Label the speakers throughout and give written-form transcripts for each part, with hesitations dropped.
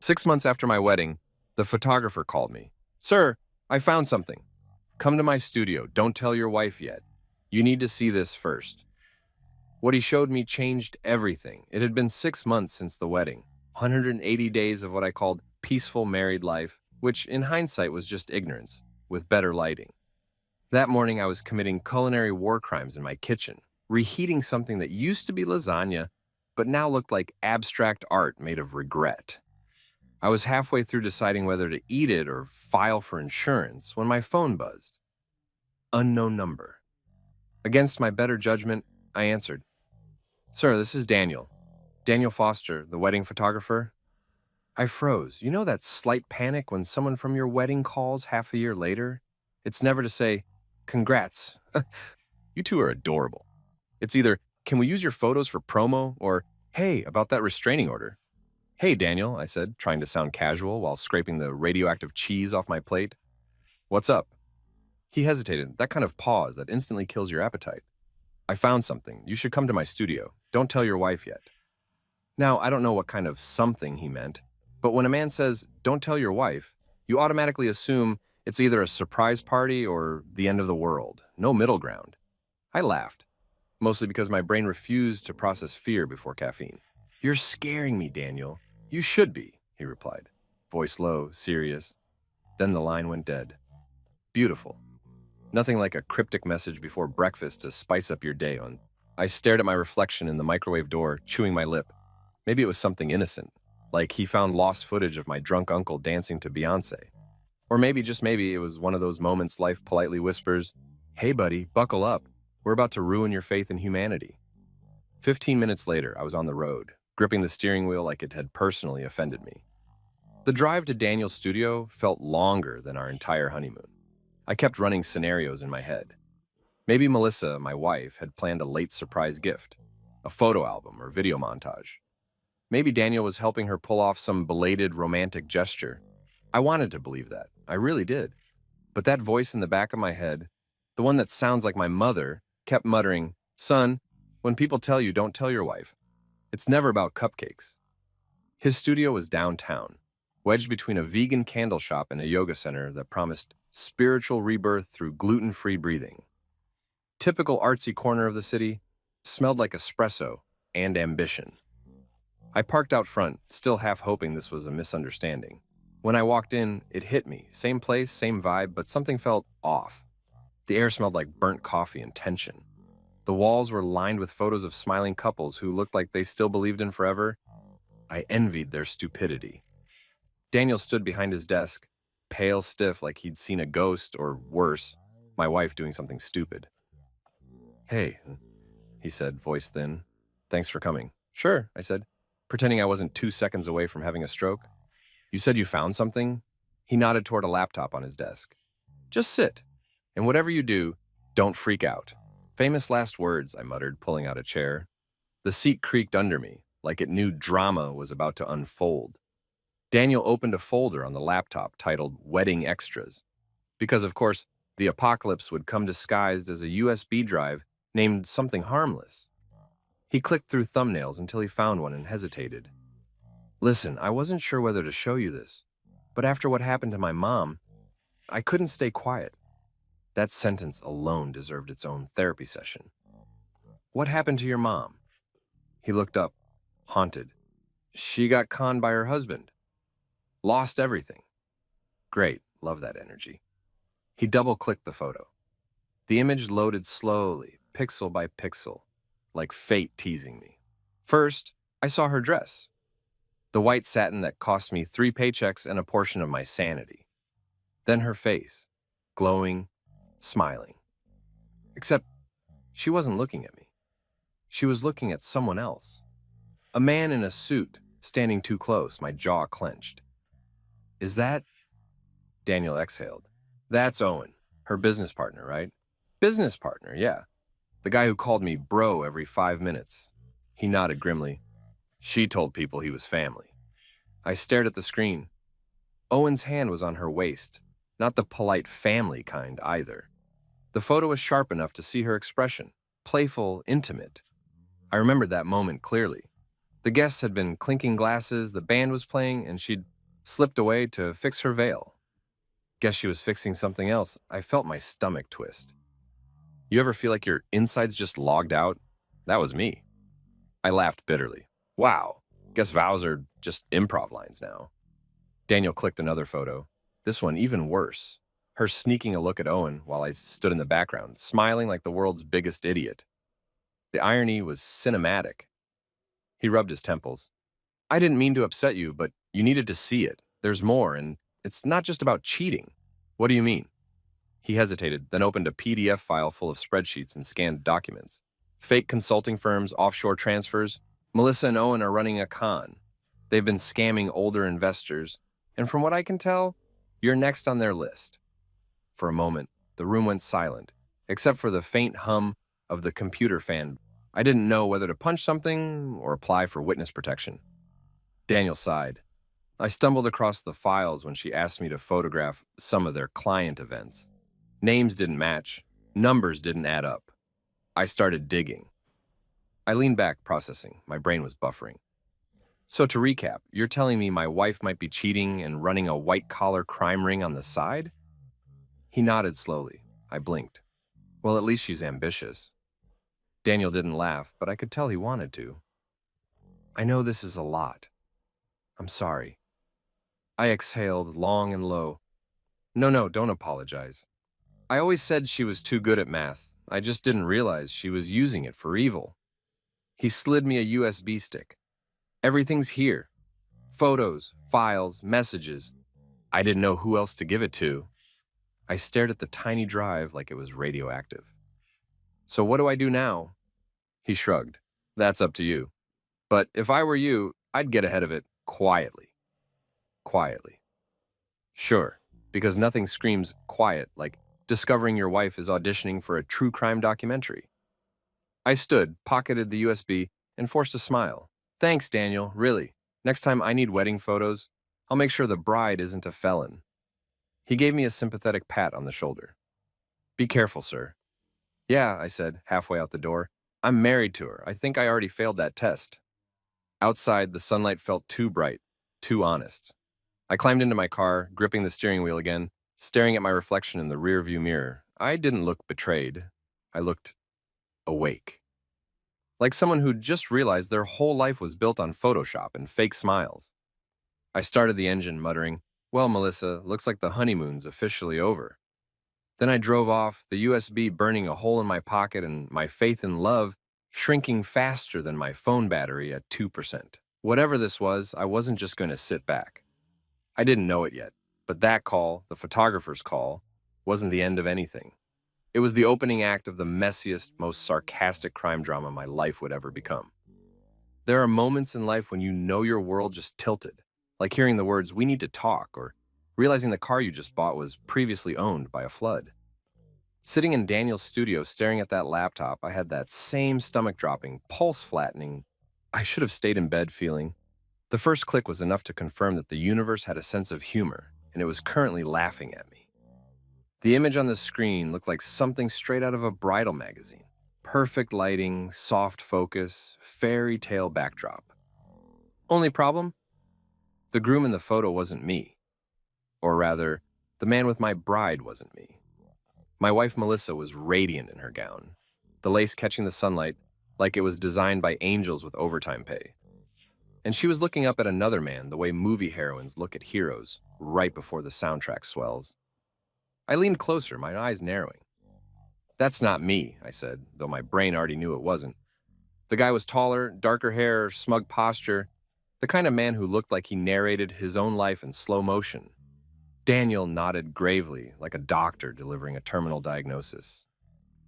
Speaker 1: 6 months after my wedding, the photographer called me. "Sir, I found something. Come to my studio. Don't tell your wife yet. You need to see this first." What he showed me changed everything. It had been 6 months since the wedding, 180 days of what I called peaceful married life, which in hindsight was just ignorance, with better lighting. That morning, I was committing culinary war crimes in my kitchen, reheating something that used to be lasagna, but now looked like abstract art made of regret. I was halfway through deciding whether to eat it or file for insurance when my phone buzzed. Unknown number. Against my better judgment, I answered. "Sir, this is Daniel. Daniel Foster, the wedding photographer." I froze. You know that slight panic when someone from your wedding calls half a year later? It's never to say, "Congrats. You two are adorable." It's either, "Can we use your photos for promo?" or, "Hey, about that restraining order." "Hey, Daniel," I said, trying to sound casual while scraping the radioactive cheese off my plate. "What's up?" He hesitated, that kind of pause that instantly kills your appetite. "I found something. You should come to my studio. Don't tell your wife yet." Now, I don't know what kind of something he meant, but when a man says, "Don't tell your wife," you automatically assume it's either a surprise party or the end of the world. No middle ground. I laughed, mostly because my brain refused to process fear before caffeine. "You're scaring me, Daniel. You should be," he replied, voice low, serious. Then the line went dead. Beautiful. Nothing like a cryptic message before breakfast to spice up your day on. I stared at my reflection in the microwave door, chewing my lip. Maybe it was something innocent, like he found lost footage of my drunk uncle dancing to Beyoncé. Or maybe, just maybe, it was one of those moments life politely whispers, "Hey buddy, buckle up. We're about to ruin your faith in humanity." 15 minutes later, I was on the road, gripping the steering wheel like it had personally offended me. The drive to Daniel's studio felt longer than our entire honeymoon. I kept running scenarios in my head. Maybe Melissa, my wife, had planned a late surprise gift, a photo album or video montage. Maybe Daniel was helping her pull off some belated romantic gesture. I wanted to believe that. I really did. But that voice in the back of my head, the one that sounds like my mother, kept muttering, "Son, when people tell you, don't tell your wife. It's never about cupcakes." His studio was downtown, wedged between a vegan candle shop and a yoga center that promised spiritual rebirth through gluten-free breathing. Typical artsy corner of the city, smelled like espresso and ambition. I parked out front, still half hoping this was a misunderstanding. When I walked in, it hit me. Same place, same vibe, but something felt off. The air smelled like burnt coffee and tension. The walls were lined with photos of smiling couples who looked like they still believed in forever. I envied their stupidity. Daniel stood behind his desk, pale stiff like he'd seen a ghost, or worse, my wife doing something stupid. "Hey," he said, voice thin. "Thanks for coming." "Sure," I said, pretending I wasn't 2 seconds away from having a stroke. "You said you found something?" He nodded toward a laptop on his desk. "Just sit. And whatever you do, don't freak out." Famous last words, I muttered, pulling out a chair. The seat creaked under me, like it knew drama was about to unfold. Daniel opened a folder on the laptop titled Wedding Extras, because, of course, the apocalypse would come disguised as a USB drive named something harmless. He clicked through thumbnails until he found one and hesitated. "Listen, I wasn't sure whether to show you this, but after what happened to my mom, I couldn't stay quiet." That sentence alone deserved its own therapy session. "What happened to your mom?" He looked up, haunted. "She got conned by her husband. Lost everything." Great, love that energy. He double-clicked the photo. The image loaded slowly, pixel by pixel, like fate teasing me. First, I saw her dress. The white satin that cost me 3 paychecks and a portion of my sanity. Then her face, glowing, smiling. Except she wasn't looking at me. She was looking at someone else. A man in a suit, standing too close, my jaw clenched. "Is that—" Daniel exhaled. "That's Owen, her business partner, right?" "Business partner, yeah. The guy who called me bro every 5 minutes." He nodded grimly. "She told people he was family." I stared at the screen. Owen's hand was on her waist, not the polite family kind either. The photo was sharp enough to see her expression, playful, intimate. I remembered that moment clearly. The guests had been clinking glasses, the band was playing, and she'd slipped away to fix her veil. Guess she was fixing something else. I felt my stomach twist. You ever feel like your insides just logged out? That was me. I laughed bitterly. Wow, guess vows are just improv lines now. Daniel clicked another photo. This one even worse. Her sneaking a look at Owen while I stood in the background, smiling like the world's biggest idiot. The irony was cinematic. He rubbed his temples. I didn't mean to upset you, but you needed to see it. There's more, and it's not just about cheating. What do you mean? He hesitated, then opened a PDF file full of spreadsheets and scanned documents. Fake consulting firms, offshore transfers. Melissa and Owen are running a con. They've been scamming older investors, and from what I can tell, you're next on their list. For a moment, the room went silent, except for the faint hum of the computer fan. I didn't know whether to punch something or apply for witness protection. Daniel sighed. I stumbled across the files when she asked me to photograph some of their client events. Names didn't match. Numbers didn't add up. I started digging. I leaned back, processing. My brain was buffering. So to recap, you're telling me my wife might be cheating and running a white-collar crime ring on the side? He nodded slowly. I blinked. Well, at least she's ambitious. Daniel didn't laugh, but I could tell he wanted to. I know this is a lot. I'm sorry. I exhaled long and low. No, don't apologize. I always said she was too good at math. I just didn't realize she was using it for evil. He slid me a USB stick. Everything's here. Photos, files, messages. I didn't know who else to give it to. I stared at the tiny drive like it was radioactive. So what do I do now? He shrugged. That's up to you. But if I were you, I'd get ahead of it quietly. Quietly. Sure, because nothing screams quiet like discovering your wife is auditioning for a true crime documentary. I stood, pocketed the USB, and forced a smile. Thanks, Daniel, really. Next time I need wedding photos, I'll make sure the bride isn't a felon. He gave me a sympathetic pat on the shoulder. Be careful, sir. Yeah, I said, halfway out the door. I'm married to her. I think I already failed that test. Outside, the sunlight felt too bright, too honest. I climbed into my car, gripping the steering wheel again, staring at my reflection in the rearview mirror. I didn't look betrayed. I looked awake. Like someone who'd just realized their whole life was built on Photoshop and fake smiles. I started the engine, muttering, well, Melissa, looks like the honeymoon's officially over. Then I drove off, the USB burning a hole in my pocket and my faith in love shrinking faster than my phone battery at 2%. Whatever this was, I wasn't just going to sit back. I didn't know it yet, but that call, the photographer's call, wasn't the end of anything. It was the opening act of the messiest, most sarcastic crime drama my life would ever become. There are moments in life when you know your world just tilted, like hearing the words, "We need to talk," or realizing the car you just bought was previously owned by a flood. Sitting in Daniel's studio staring at that laptop, I had that same stomach-dropping, pulse-flattening, I should have stayed in bed feeling. The first click was enough to confirm that the universe had a sense of humor, and it was currently laughing at me. The image on the screen looked like something straight out of a bridal magazine. Perfect lighting, soft focus, fairy tale backdrop. Only problem? The groom in the photo wasn't me. Or rather, the man with my bride wasn't me. My wife Melissa was radiant in her gown, the lace catching the sunlight like it was designed by angels with overtime pay. And she was looking up at another man the way movie heroines look at heroes right before the soundtrack swells. I leaned closer, my eyes narrowing. That's not me, I said, though my brain already knew it wasn't. The guy was taller, darker hair, smug posture, the kind of man who looked like he narrated his own life in slow motion. Daniel nodded gravely, like a doctor delivering a terminal diagnosis.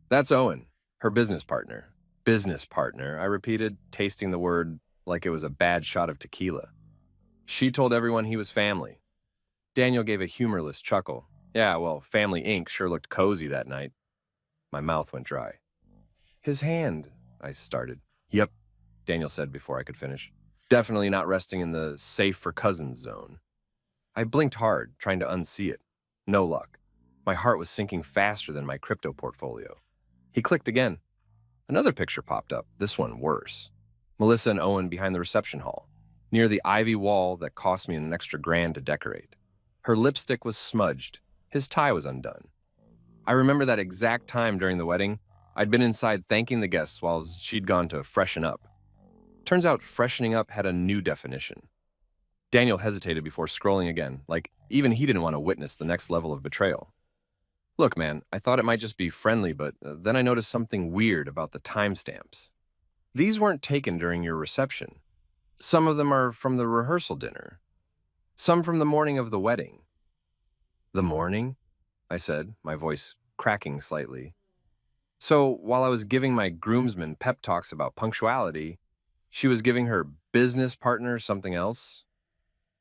Speaker 1: That's Owen, her business partner. Business partner, I repeated, tasting the word like it was a bad shot of tequila. She told everyone he was family. Daniel gave a humorless chuckle. Yeah, well, Family Inc. sure looked cozy that night. My mouth went dry. His hand, I started. Yep, Daniel said before I could finish. Definitely not resting in the safe for cousins zone. I blinked hard, trying to unsee it. No luck. My heart was sinking faster than my crypto portfolio. He clicked again. Another picture popped up, this one worse. Melissa and Owen behind the reception hall. near the ivy wall that cost me an extra grand to decorate. Her lipstick was smudged. His tie was undone. I remember that exact time during the wedding. I'd been inside thanking the guests while she'd gone to freshen up. Turns out freshening up had a new definition. Daniel hesitated before scrolling again, like even he didn't want to witness the next level of betrayal. Look, man, I thought it might just be friendly, but then I noticed something weird about the timestamps. These weren't taken during your reception. Some of them are from the rehearsal dinner. Some from the morning of the wedding. The morning? I said, my voice cracking slightly. So while I was giving my groomsmen pep talks about punctuality, she was giving her business partner something else?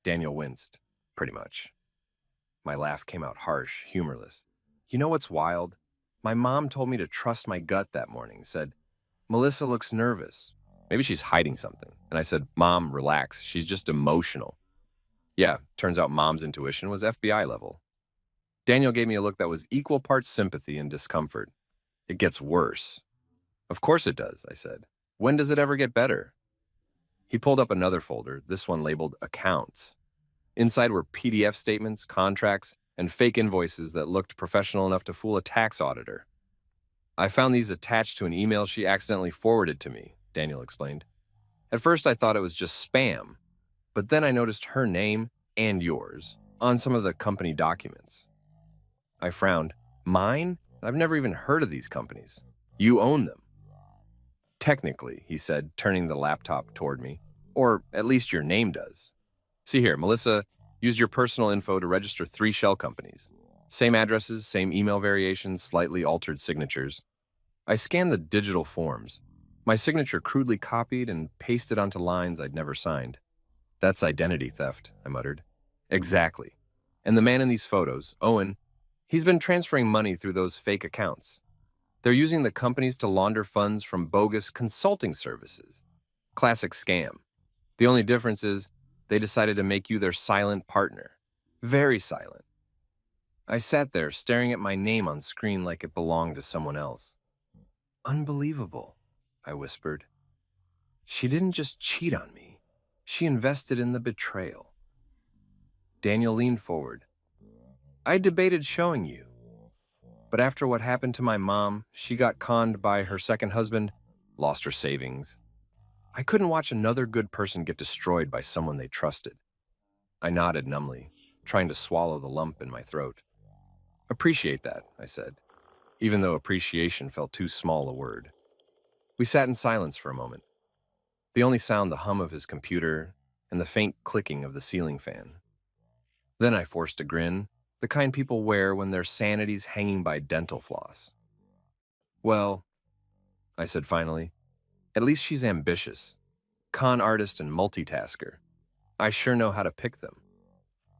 Speaker 1: Daniel winced, pretty much. My laugh came out harsh, humorless. You know what's wild? My mom told me to trust my gut that morning, said, Melissa looks nervous. Maybe she's hiding something. And I said, Mom, relax. She's just emotional. Yeah, turns out Mom's intuition was FBI level. Daniel gave me a look that was equal parts sympathy and discomfort. It gets worse. Of course it does, I said. When does it ever get better? He pulled up another folder, this one labeled Accounts. Inside were PDF statements, contracts, and fake invoices that looked professional enough to fool a tax auditor. I found these attached to an email she accidentally forwarded to me, Daniel explained. At first I thought it was just spam, but then I noticed her name and yours on some of the company documents. I frowned. Mine? I've never even heard of these companies. You own them. Technically, he said, turning the laptop toward me. Or at least your name does. See here, Melissa used your personal info to register 3 shell companies. Same addresses, same email variations, slightly altered signatures. I scanned the digital forms. My signature crudely copied and pasted onto lines I'd never signed. That's identity theft, I muttered. Exactly. And the man in these photos, Owen, he's been transferring money through those fake accounts. They're using the companies to launder funds from bogus consulting services. Classic scam. The only difference is they decided to make you their silent partner. Very silent. I sat there staring at my name on screen like it belonged to someone else. Unbelievable, I whispered. She didn't just cheat on me. She invested in the betrayal. Daniel leaned forward. I debated showing you. But after what happened to my mom, she got conned by her second husband, lost her savings. I couldn't watch another good person get destroyed by someone they trusted. I nodded numbly, trying to swallow the lump in my throat. Appreciate that, I said, even though appreciation felt too small a word. We sat in silence for a moment. The only sound the hum of his computer and the faint clicking of the ceiling fan. Then I forced a grin, the kind people wear when their sanity's hanging by dental floss. Well, I said finally, at least she's ambitious. Con artist and multitasker. I sure know how to pick them.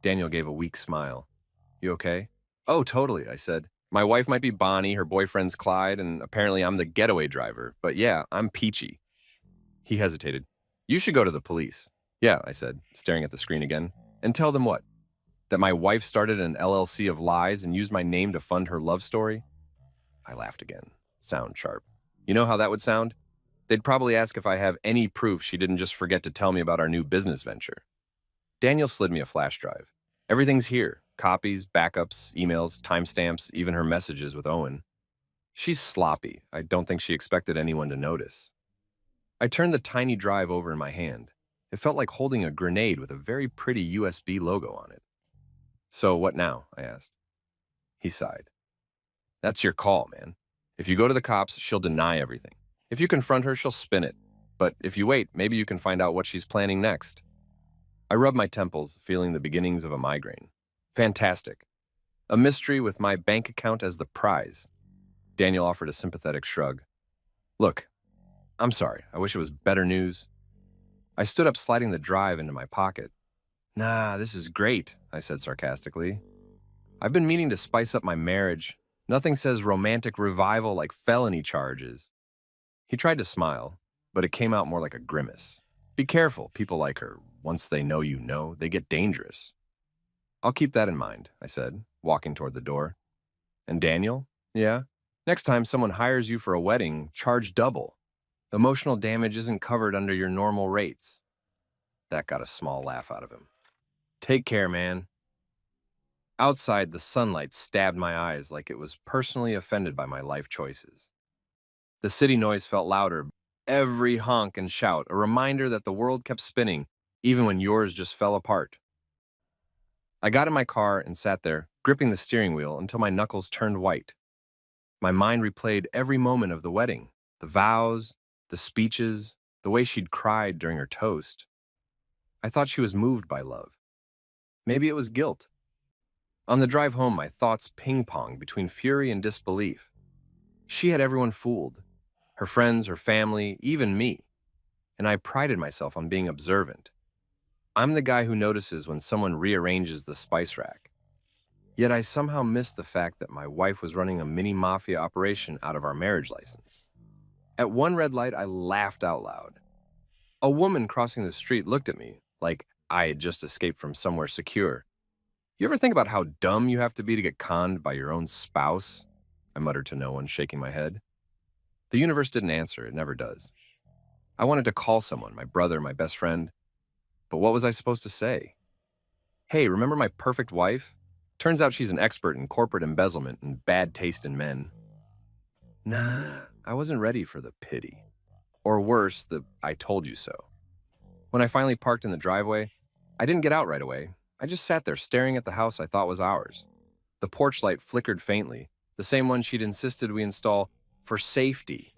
Speaker 1: Daniel gave a weak smile. You okay? Oh, totally, I said. My wife might be Bonnie, her boyfriend's Clyde, and apparently I'm the getaway driver. But yeah, I'm peachy. He hesitated. You should go to the police. Yeah, I said, staring at the screen again. And tell them what? That my wife started an LLC of lies and used my name to fund her love story? I laughed again. Sound sharp. You know how that would sound? They'd probably ask if I have any proof she didn't just forget to tell me about our new business venture. Daniel slid me a flash drive. Everything's here. Copies, backups, emails, timestamps, even her messages with Owen. She's sloppy. I don't think she expected anyone to notice. I turned the tiny drive over in my hand. It felt like holding a grenade with a very pretty USB logo on it. So what now? I asked. He sighed. That's your call, man. If you go to the cops, she'll deny everything. If you confront her, she'll spin it. But if you wait, maybe you can find out what she's planning next. I rubbed my temples, feeling the beginnings of a migraine. Fantastic. A mystery with my bank account as the prize. Daniel offered a sympathetic shrug. Look, I'm sorry. I wish it was better news. I stood up, sliding the drive into my pocket. Nah, this is great, I said sarcastically. I've been meaning to spice up my marriage. Nothing says romantic revival like felony charges. He tried to smile, but it came out more like a grimace. Be careful, people like her. Once they know, they get dangerous. I'll keep that in mind, I said, walking toward the door. And Daniel? Yeah? Next time someone hires you for a wedding, charge double. Emotional damage isn't covered under your normal rates. That got a small laugh out of him. Take care, man. Outside, the sunlight stabbed my eyes like it was personally offended by my life choices. The city noise felt louder, every honk and shout, a reminder that the world kept spinning, even when yours just fell apart. I got in my car and sat there, gripping the steering wheel until my knuckles turned white. My mind replayed every moment of the wedding, the vows, the speeches, the way she'd cried during her toast. I thought she was moved by love. Maybe it was guilt. On the drive home, my thoughts ping-ponged between fury and disbelief. She had everyone fooled, her friends, her family, even me, and I prided myself on being observant. I'm the guy who notices when someone rearranges the spice rack. Yet I somehow missed the fact that my wife was running a mini mafia operation out of our marriage license. At one red light, I laughed out loud. A woman crossing the street looked at me like I had just escaped from somewhere secure. You ever think about how dumb you have to be to get conned by your own spouse? I muttered to no one, shaking my head. The universe didn't answer, it never does. I wanted to call someone, my brother, my best friend, but what was I supposed to say? Hey, remember my perfect wife? Turns out she's an expert in corporate embezzlement and bad taste in men. Nah, I wasn't ready for the pity. Or worse, the I told you so. When I finally parked in the driveway, I didn't get out right away. I just sat there staring at the house I thought was ours. The porch light flickered faintly, the same one she'd insisted we install for safety.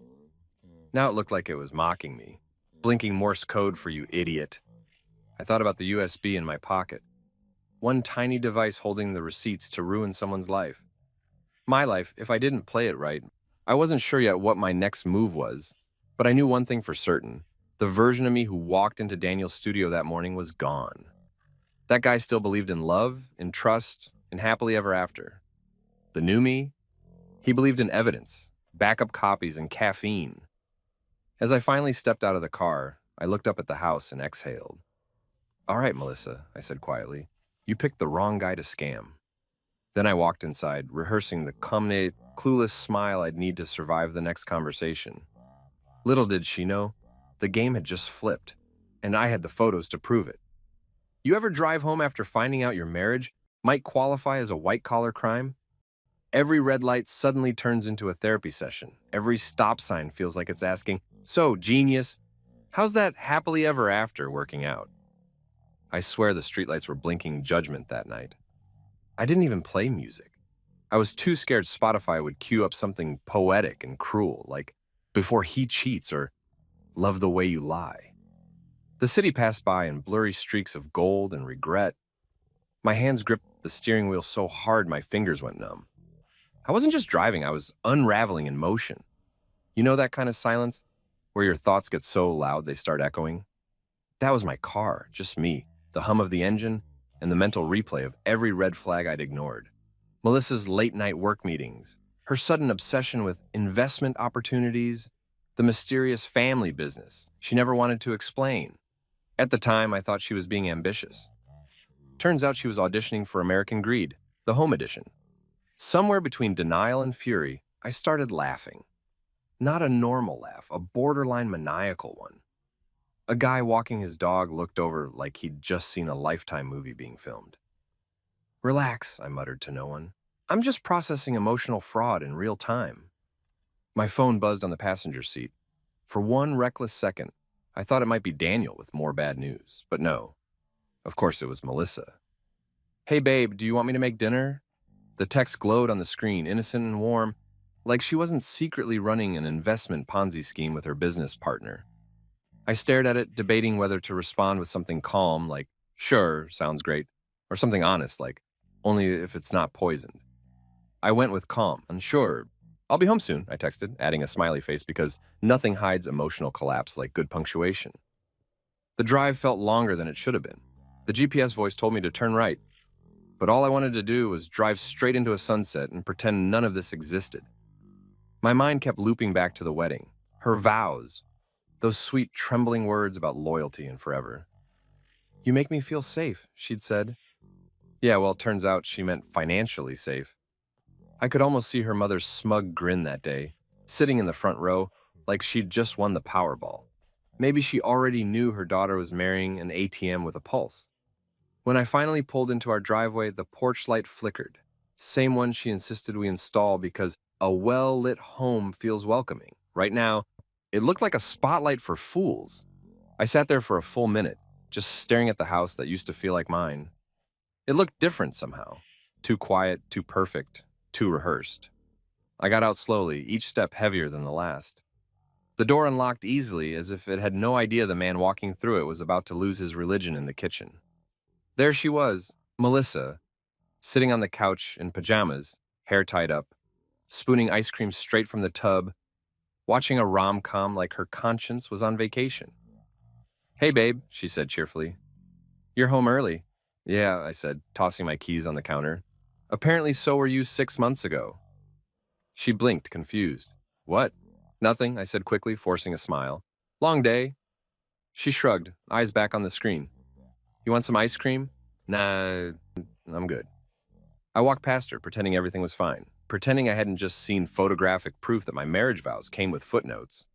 Speaker 1: Now it looked like it was mocking me, blinking Morse code for you idiot. I thought about the USB in my pocket. One tiny device holding the receipts to ruin someone's life. My life, if I didn't play it right. I wasn't sure yet what my next move was, but I knew one thing for certain. The version of me who walked into Daniel's studio that morning was gone. That guy still believed in love, in trust, in happily ever after. The new me? He believed in evidence, backup copies, and caffeine. As I finally stepped out of the car, I looked up at the house and exhaled. All right, Melissa, I said quietly. You picked the wrong guy to scam. Then I walked inside, rehearsing the calm, clueless smile I'd need to survive the next conversation. Little did she know, the game had just flipped, and I had the photos to prove it. You ever drive home after finding out your marriage might qualify as a white-collar crime? Every red light suddenly turns into a therapy session. Every stop sign feels like it's asking, so, genius, how's that happily ever after working out? I swear the streetlights were blinking judgment that night. I didn't even play music. I was too scared Spotify would cue up something poetic and cruel, like Before He Cheats or Love the Way You Lie. The city passed by in blurry streaks of gold and regret. My hands gripped the steering wheel so hard my fingers went numb. I wasn't just driving, I was unraveling in motion. You know that kind of silence, where your thoughts get so loud they start echoing? That was my car, just me, the hum of the engine, and the mental replay of every red flag I'd ignored. Melissa's late-night work meetings, her sudden obsession with investment opportunities, the mysterious family business she never wanted to explain. At the time, I thought she was being ambitious. Turns out she was auditioning for American Greed, the home edition. Somewhere between denial and fury, I started laughing. Not a normal laugh, a borderline maniacal one. A guy walking his dog looked over like he'd just seen a Lifetime movie being filmed. Relax, I muttered to no one. I'm just processing emotional fraud in real time. My phone buzzed on the passenger seat. For one reckless second, I thought it might be Daniel with more bad news, but no. Of course, it was Melissa. Hey babe, do you want me to make dinner? The text glowed on the screen, innocent and warm, like she wasn't secretly running an investment Ponzi scheme with her business partner. I stared at it, debating whether to respond with something calm, like, sure, sounds great, or something honest, like, only if it's not poisoned. I went with calm, unsure. I'll be home soon, I texted, adding a smiley face because nothing hides emotional collapse like good punctuation. The drive felt longer than it should have been. The GPS voice told me to turn right, but all I wanted to do was drive straight into a sunset and pretend none of this existed. My mind kept looping back to the wedding, her vows, those sweet, trembling words about loyalty and forever. You make me feel safe, she'd said. Yeah, well, it turns out she meant financially safe. I could almost see her mother's smug grin that day, sitting in the front row like she'd just won the Powerball. Maybe she already knew her daughter was marrying an ATM with a pulse. When I finally pulled into our driveway, the porch light flickered. Same one she insisted we install because a well-lit home feels welcoming. Right now, it looked like a spotlight for fools. I sat there for a full minute, just staring at the house that used to feel like mine. It looked different somehow. Too quiet, too perfect, too rehearsed. I got out slowly, each step heavier than the last. The door unlocked easily, as if it had no idea the man walking through it was about to lose his religion in the kitchen. There she was, Melissa, sitting on the couch in pajamas, hair tied up, spooning ice cream straight from the tub, watching a rom-com like her conscience was on vacation. "Hey, babe," she said cheerfully. "You're home early." "Yeah," I said, tossing my keys on the counter. "Apparently so were you 6 months ago." She blinked, confused. "What?" "Nothing," I said quickly, forcing a smile. "Long day." She shrugged, eyes back on the screen. "You want some ice cream?" "Nah, I'm good." I walked past her, pretending everything was fine, pretending I hadn't just seen photographic proof that my marriage vows came with footnotes.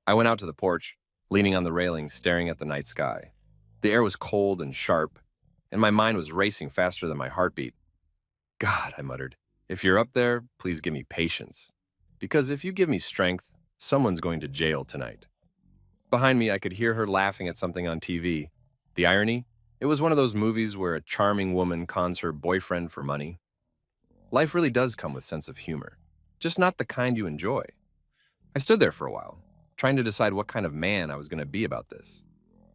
Speaker 1: I went out to the porch, leaning on the railing, staring at the night sky. The air was cold and sharp, and my mind was racing faster than my heartbeat. "God," I muttered, "if you're up there, please give me patience. Because if you give me strength, someone's going to jail tonight." Behind me, I could hear her laughing at something on TV. The irony? It was one of those movies where a charming woman cons her boyfriend for money. Life really does come with sense of humor, just not the kind you enjoy. I stood there for a while, trying to decide what kind of man I was going to be about this.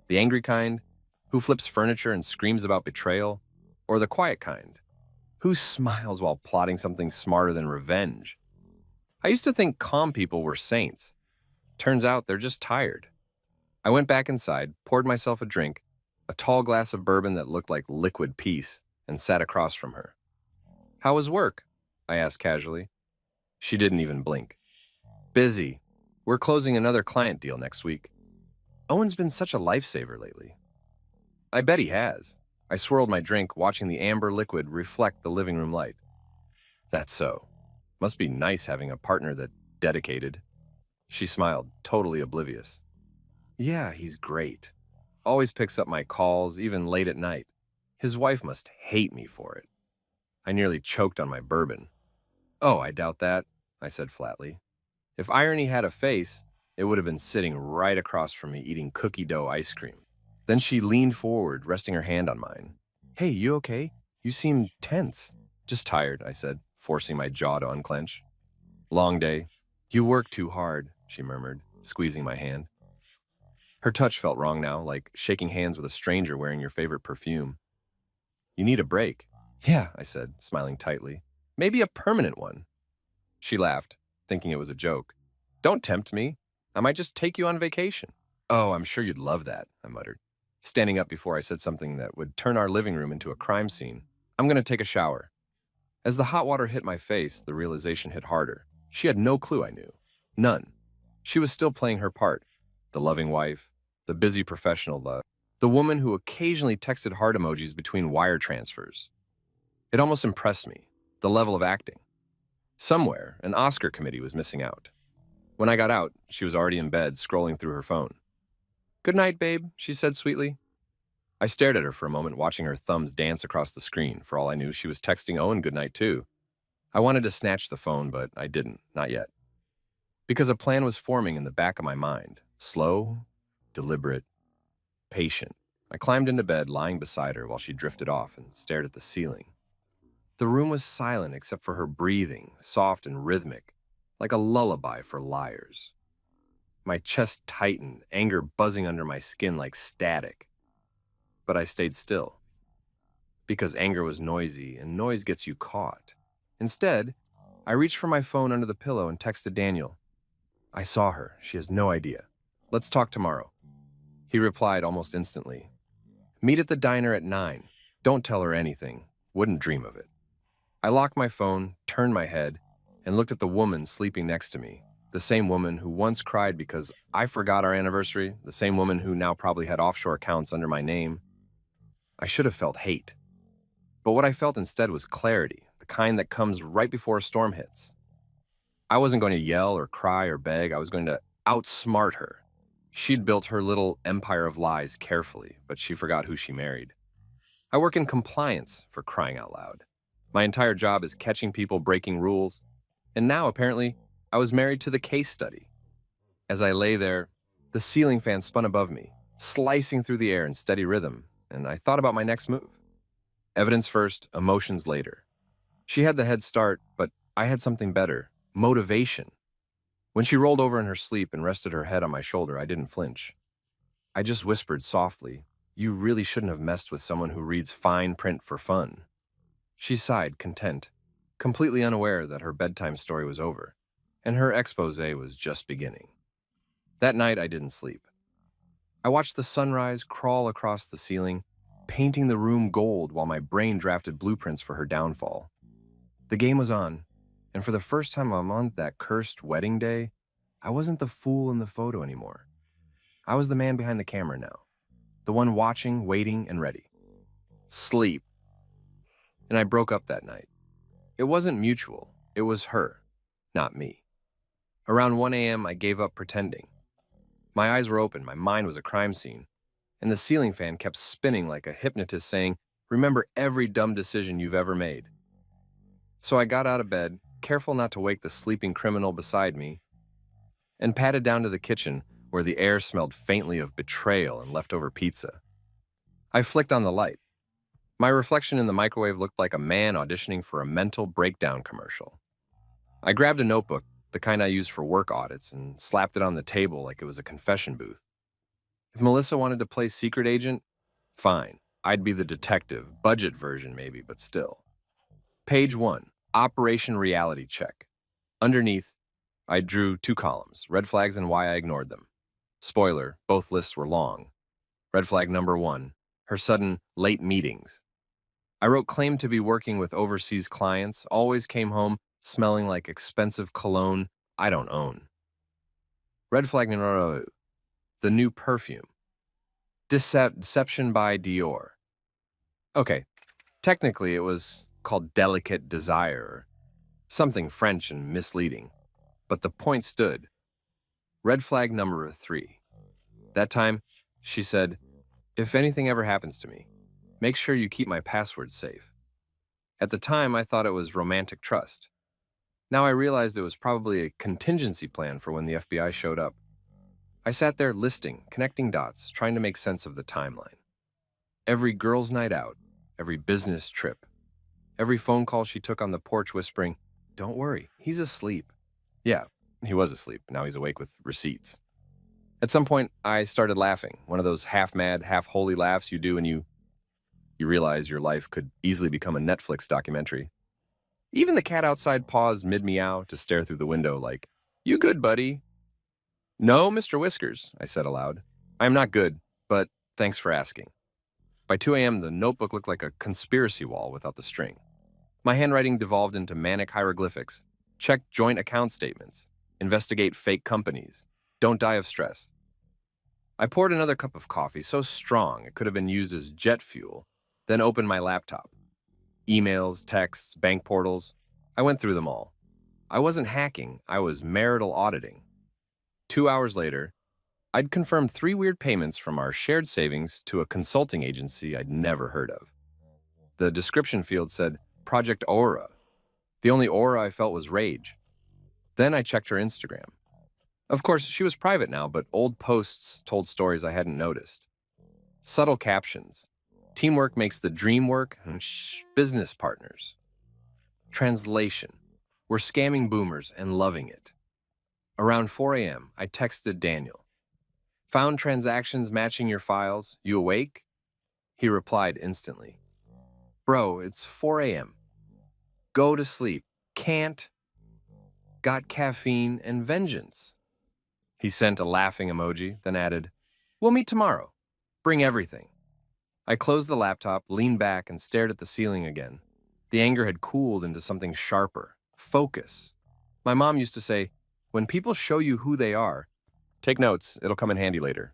Speaker 1: The angry kind, who flips furniture and screams about betrayal, or the quiet kind, who smiles while plotting something smarter than revenge. I used to think calm people were saints. Turns out they're just tired. I went back inside, poured myself a drink, a tall glass of bourbon that looked like liquid peace, and sat across from her. "How was work?" I asked casually. She didn't even blink. "Busy. We're closing another client deal next week." Owen's been such a lifesaver lately. I bet he has. I swirled my drink, watching the amber liquid reflect the living room light. "That's so. Must be nice having a partner that dedicated." She smiled, totally oblivious. "Yeah, he's great. Always picks up my calls, even late at night. His wife must hate me for it." I nearly choked on my bourbon. "Oh, I doubt that," I said flatly. If irony had a face, it would have been sitting right across from me eating cookie dough ice cream. Then she leaned forward, resting her hand on mine. "Hey, you okay? You seem tense." "Just tired," I said, forcing my jaw to unclench. "Long day." "You work too hard," she murmured, squeezing my hand. Her touch felt wrong now, like shaking hands with a stranger wearing your favorite perfume. "You need a break." "Yeah," I said, smiling tightly. "Maybe a permanent one." She laughed, thinking it was a joke. "Don't tempt me. I might just take you on vacation." "Oh, I'm sure you'd love that," I muttered, standing up before I said something that would turn our living room into a crime scene. "I'm going to take a shower." As the hot water hit my face, the realization hit harder. She had no clue I knew. None. She was still playing her part. The loving wife, the busy professional, the woman who occasionally texted heart emojis between wire transfers. It almost impressed me, the level of acting. Somewhere, an Oscar committee was missing out. When I got out, she was already in bed, scrolling through her phone. "Good night, babe," she said sweetly. I stared at her for a moment, watching her thumbs dance across the screen. For all I knew, she was texting Owen goodnight too. I wanted to snatch the phone, but I didn't, not yet. Because a plan was forming in the back of my mind. Slow, deliberate, patient. I climbed into bed, lying beside her while she drifted off and stared at the ceiling. The room was silent except for her breathing, soft and rhythmic, like a lullaby for liars. My chest tightened, anger buzzing under my skin like static. But I stayed still. Because anger was noisy, and noise gets you caught. Instead, I reached for my phone under the pillow and texted Daniel. "I saw her. She has no idea. Let's talk tomorrow." He replied almost instantly. "Meet at the diner at 9. Don't tell her anything. Wouldn't dream of it." I locked my phone, turned my head, and looked at the woman sleeping next to me. The same woman who once cried because I forgot our anniversary, the same woman who now probably had offshore accounts under my name. I should have felt hate. But what I felt instead was clarity, the kind that comes right before a storm hits. I wasn't going to yell or cry or beg. I was going to outsmart her. She'd built her little empire of lies carefully, but she forgot who she married. I work in compliance, for crying out loud. My entire job is catching people breaking rules, and now, apparently, I was married to the case study. As I lay there, the ceiling fan spun above me, slicing through the air in steady rhythm, and I thought about my next move. Evidence first, emotions later. She had the head start, but I had something better: motivation. When she rolled over in her sleep and rested her head on my shoulder, I didn't flinch. I just whispered softly, "You really shouldn't have messed with someone who reads fine print for fun." She sighed, content, completely unaware that her bedtime story was over, and her expose was just beginning. That night, I didn't sleep. I watched the sunrise crawl across the ceiling, painting the room gold while my brain drafted blueprints for her downfall. The game was on, and for the first time on that cursed wedding day, I wasn't the fool in the photo anymore. I was the man behind the camera now, the one watching, waiting, and ready. Sleep. And I broke up that night. It wasn't mutual. It was her, not me. Around 1 a.m., I gave up pretending. My eyes were open, my mind was a crime scene, and the ceiling fan kept spinning like a hypnotist saying, "Remember every dumb decision you've ever made." So I got out of bed, careful not to wake the sleeping criminal beside me, and padded down to the kitchen where the air smelled faintly of betrayal and leftover pizza. I flicked on the light. My reflection in the microwave looked like a man auditioning for a mental breakdown commercial. I grabbed a notebook, the kind I use for work audits, and slapped it on the table like it was a confession booth. If Melissa wanted to play secret agent, fine. I'd be the detective, budget version maybe, but still. Page 1, Operation Reality Check. Underneath, I drew 2 columns, red flags and why I ignored them. Spoiler, both lists were long. Red flag number 1, her sudden late meetings. I wrote claimed to be working with overseas clients, always came home smelling like expensive cologne I don't own. Red flag number 2, the new perfume. Deception by Dior. Okay, technically it was called Delicate Desire, or something French and misleading, but the point stood. Red flag number 3. That time, she said, "If anything ever happens to me, make sure you keep my password safe." At the time, I thought it was romantic trust. Now I realized it was probably a contingency plan for when the FBI showed up. I sat there listing, connecting dots, trying to make sense of the timeline. Every girls' night out, every business trip, every phone call she took on the porch whispering, "Don't worry, he's asleep." Yeah, he was asleep. Now he's awake with receipts. At some point, I started laughing, one of those half-mad, half-holy laughs you do when you realize your life could easily become a Netflix documentary. Even the cat outside paused mid-meow to stare through the window like, "You good, buddy?" "No, Mr. Whiskers," I said aloud. "I'm not good, but thanks for asking." By 2 a.m., the notebook looked like a conspiracy wall without the string. My handwriting devolved into manic hieroglyphics. Check joint account statements. Investigate fake companies. Don't die of stress. I poured another cup of coffee, so strong it could have been used as jet fuel, then opened my laptop. Emails, texts, bank portals. I went through them all. I wasn't hacking, I was marital auditing. 2 hours later, I'd confirmed 3 weird payments from our shared savings to a consulting agency I'd never heard of. The description field said, Project Aura. The only aura I felt was rage. Then I checked her Instagram. Of course, she was private now, but old posts told stories I hadn't noticed. Subtle captions. Teamwork makes the dream work. Business partners. Translation. We're scamming boomers and loving it. Around 4 a.m., I texted Daniel. Found transactions matching your files. You awake? He replied instantly. Bro, it's 4 a.m. Go to sleep. Can't. Got caffeine and vengeance. He sent a laughing emoji, then added, We'll meet tomorrow. Bring everything. I closed the laptop, leaned back, and stared at the ceiling again. The anger had cooled into something sharper. Focus. My mom used to say, when people show you who they are, take notes, it'll come in handy later.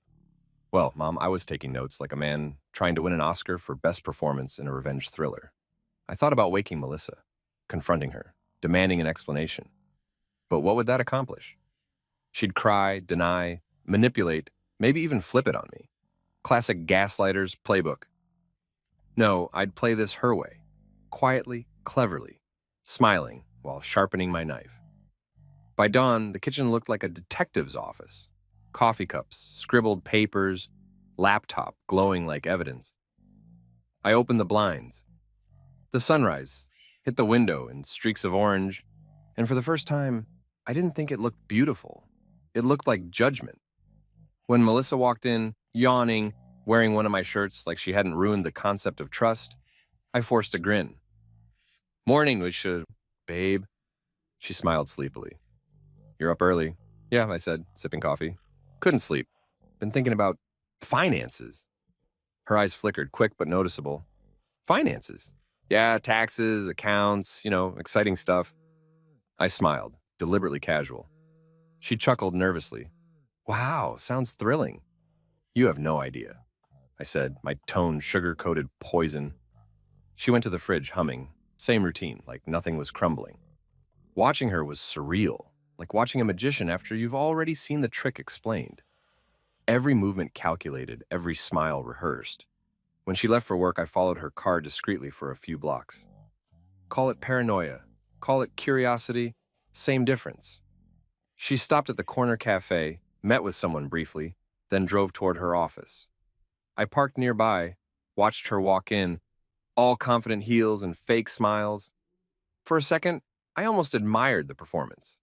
Speaker 1: Well, Mom, I was taking notes like a man trying to win an Oscar for best performance in a revenge thriller. I thought about waking Melissa, confronting her, demanding an explanation. But what would that accomplish? She'd cry, deny, manipulate, Maybe even flip it on me. Classic gaslighter's playbook. No, I'd play this her way, quietly, cleverly, smiling while sharpening my knife. By dawn, the kitchen looked like a detective's office. Coffee cups, scribbled papers, laptop glowing like evidence. I opened the blinds. The sunrise hit the window in streaks of orange, and for the first time, I didn't think it looked beautiful. It looked like judgment. When Melissa walked in, yawning, wearing one of my shirts like she hadn't ruined the concept of trust, I forced a grin. Morning, babe. She smiled sleepily. You're up early. Yeah, I said, sipping coffee. Couldn't sleep. Been thinking about finances. Her eyes flickered, quick but noticeable. Finances? Yeah, taxes, accounts, exciting stuff. I smiled, deliberately casual. She chuckled nervously. Wow, sounds thrilling. You have no idea, I said, my tone sugar-coated poison. She went to the fridge, humming. Same routine, like nothing was crumbling. Watching her was surreal, like watching a magician after you've already seen the trick explained. Every movement calculated, every smile rehearsed. When she left for work, I followed her car discreetly for a few blocks. Call it paranoia, call it curiosity, same difference. She stopped at the corner cafe, met with someone briefly, then drove toward her office. I parked nearby, watched her walk in, all confident heels and fake smiles. For a second, I almost admired the performance.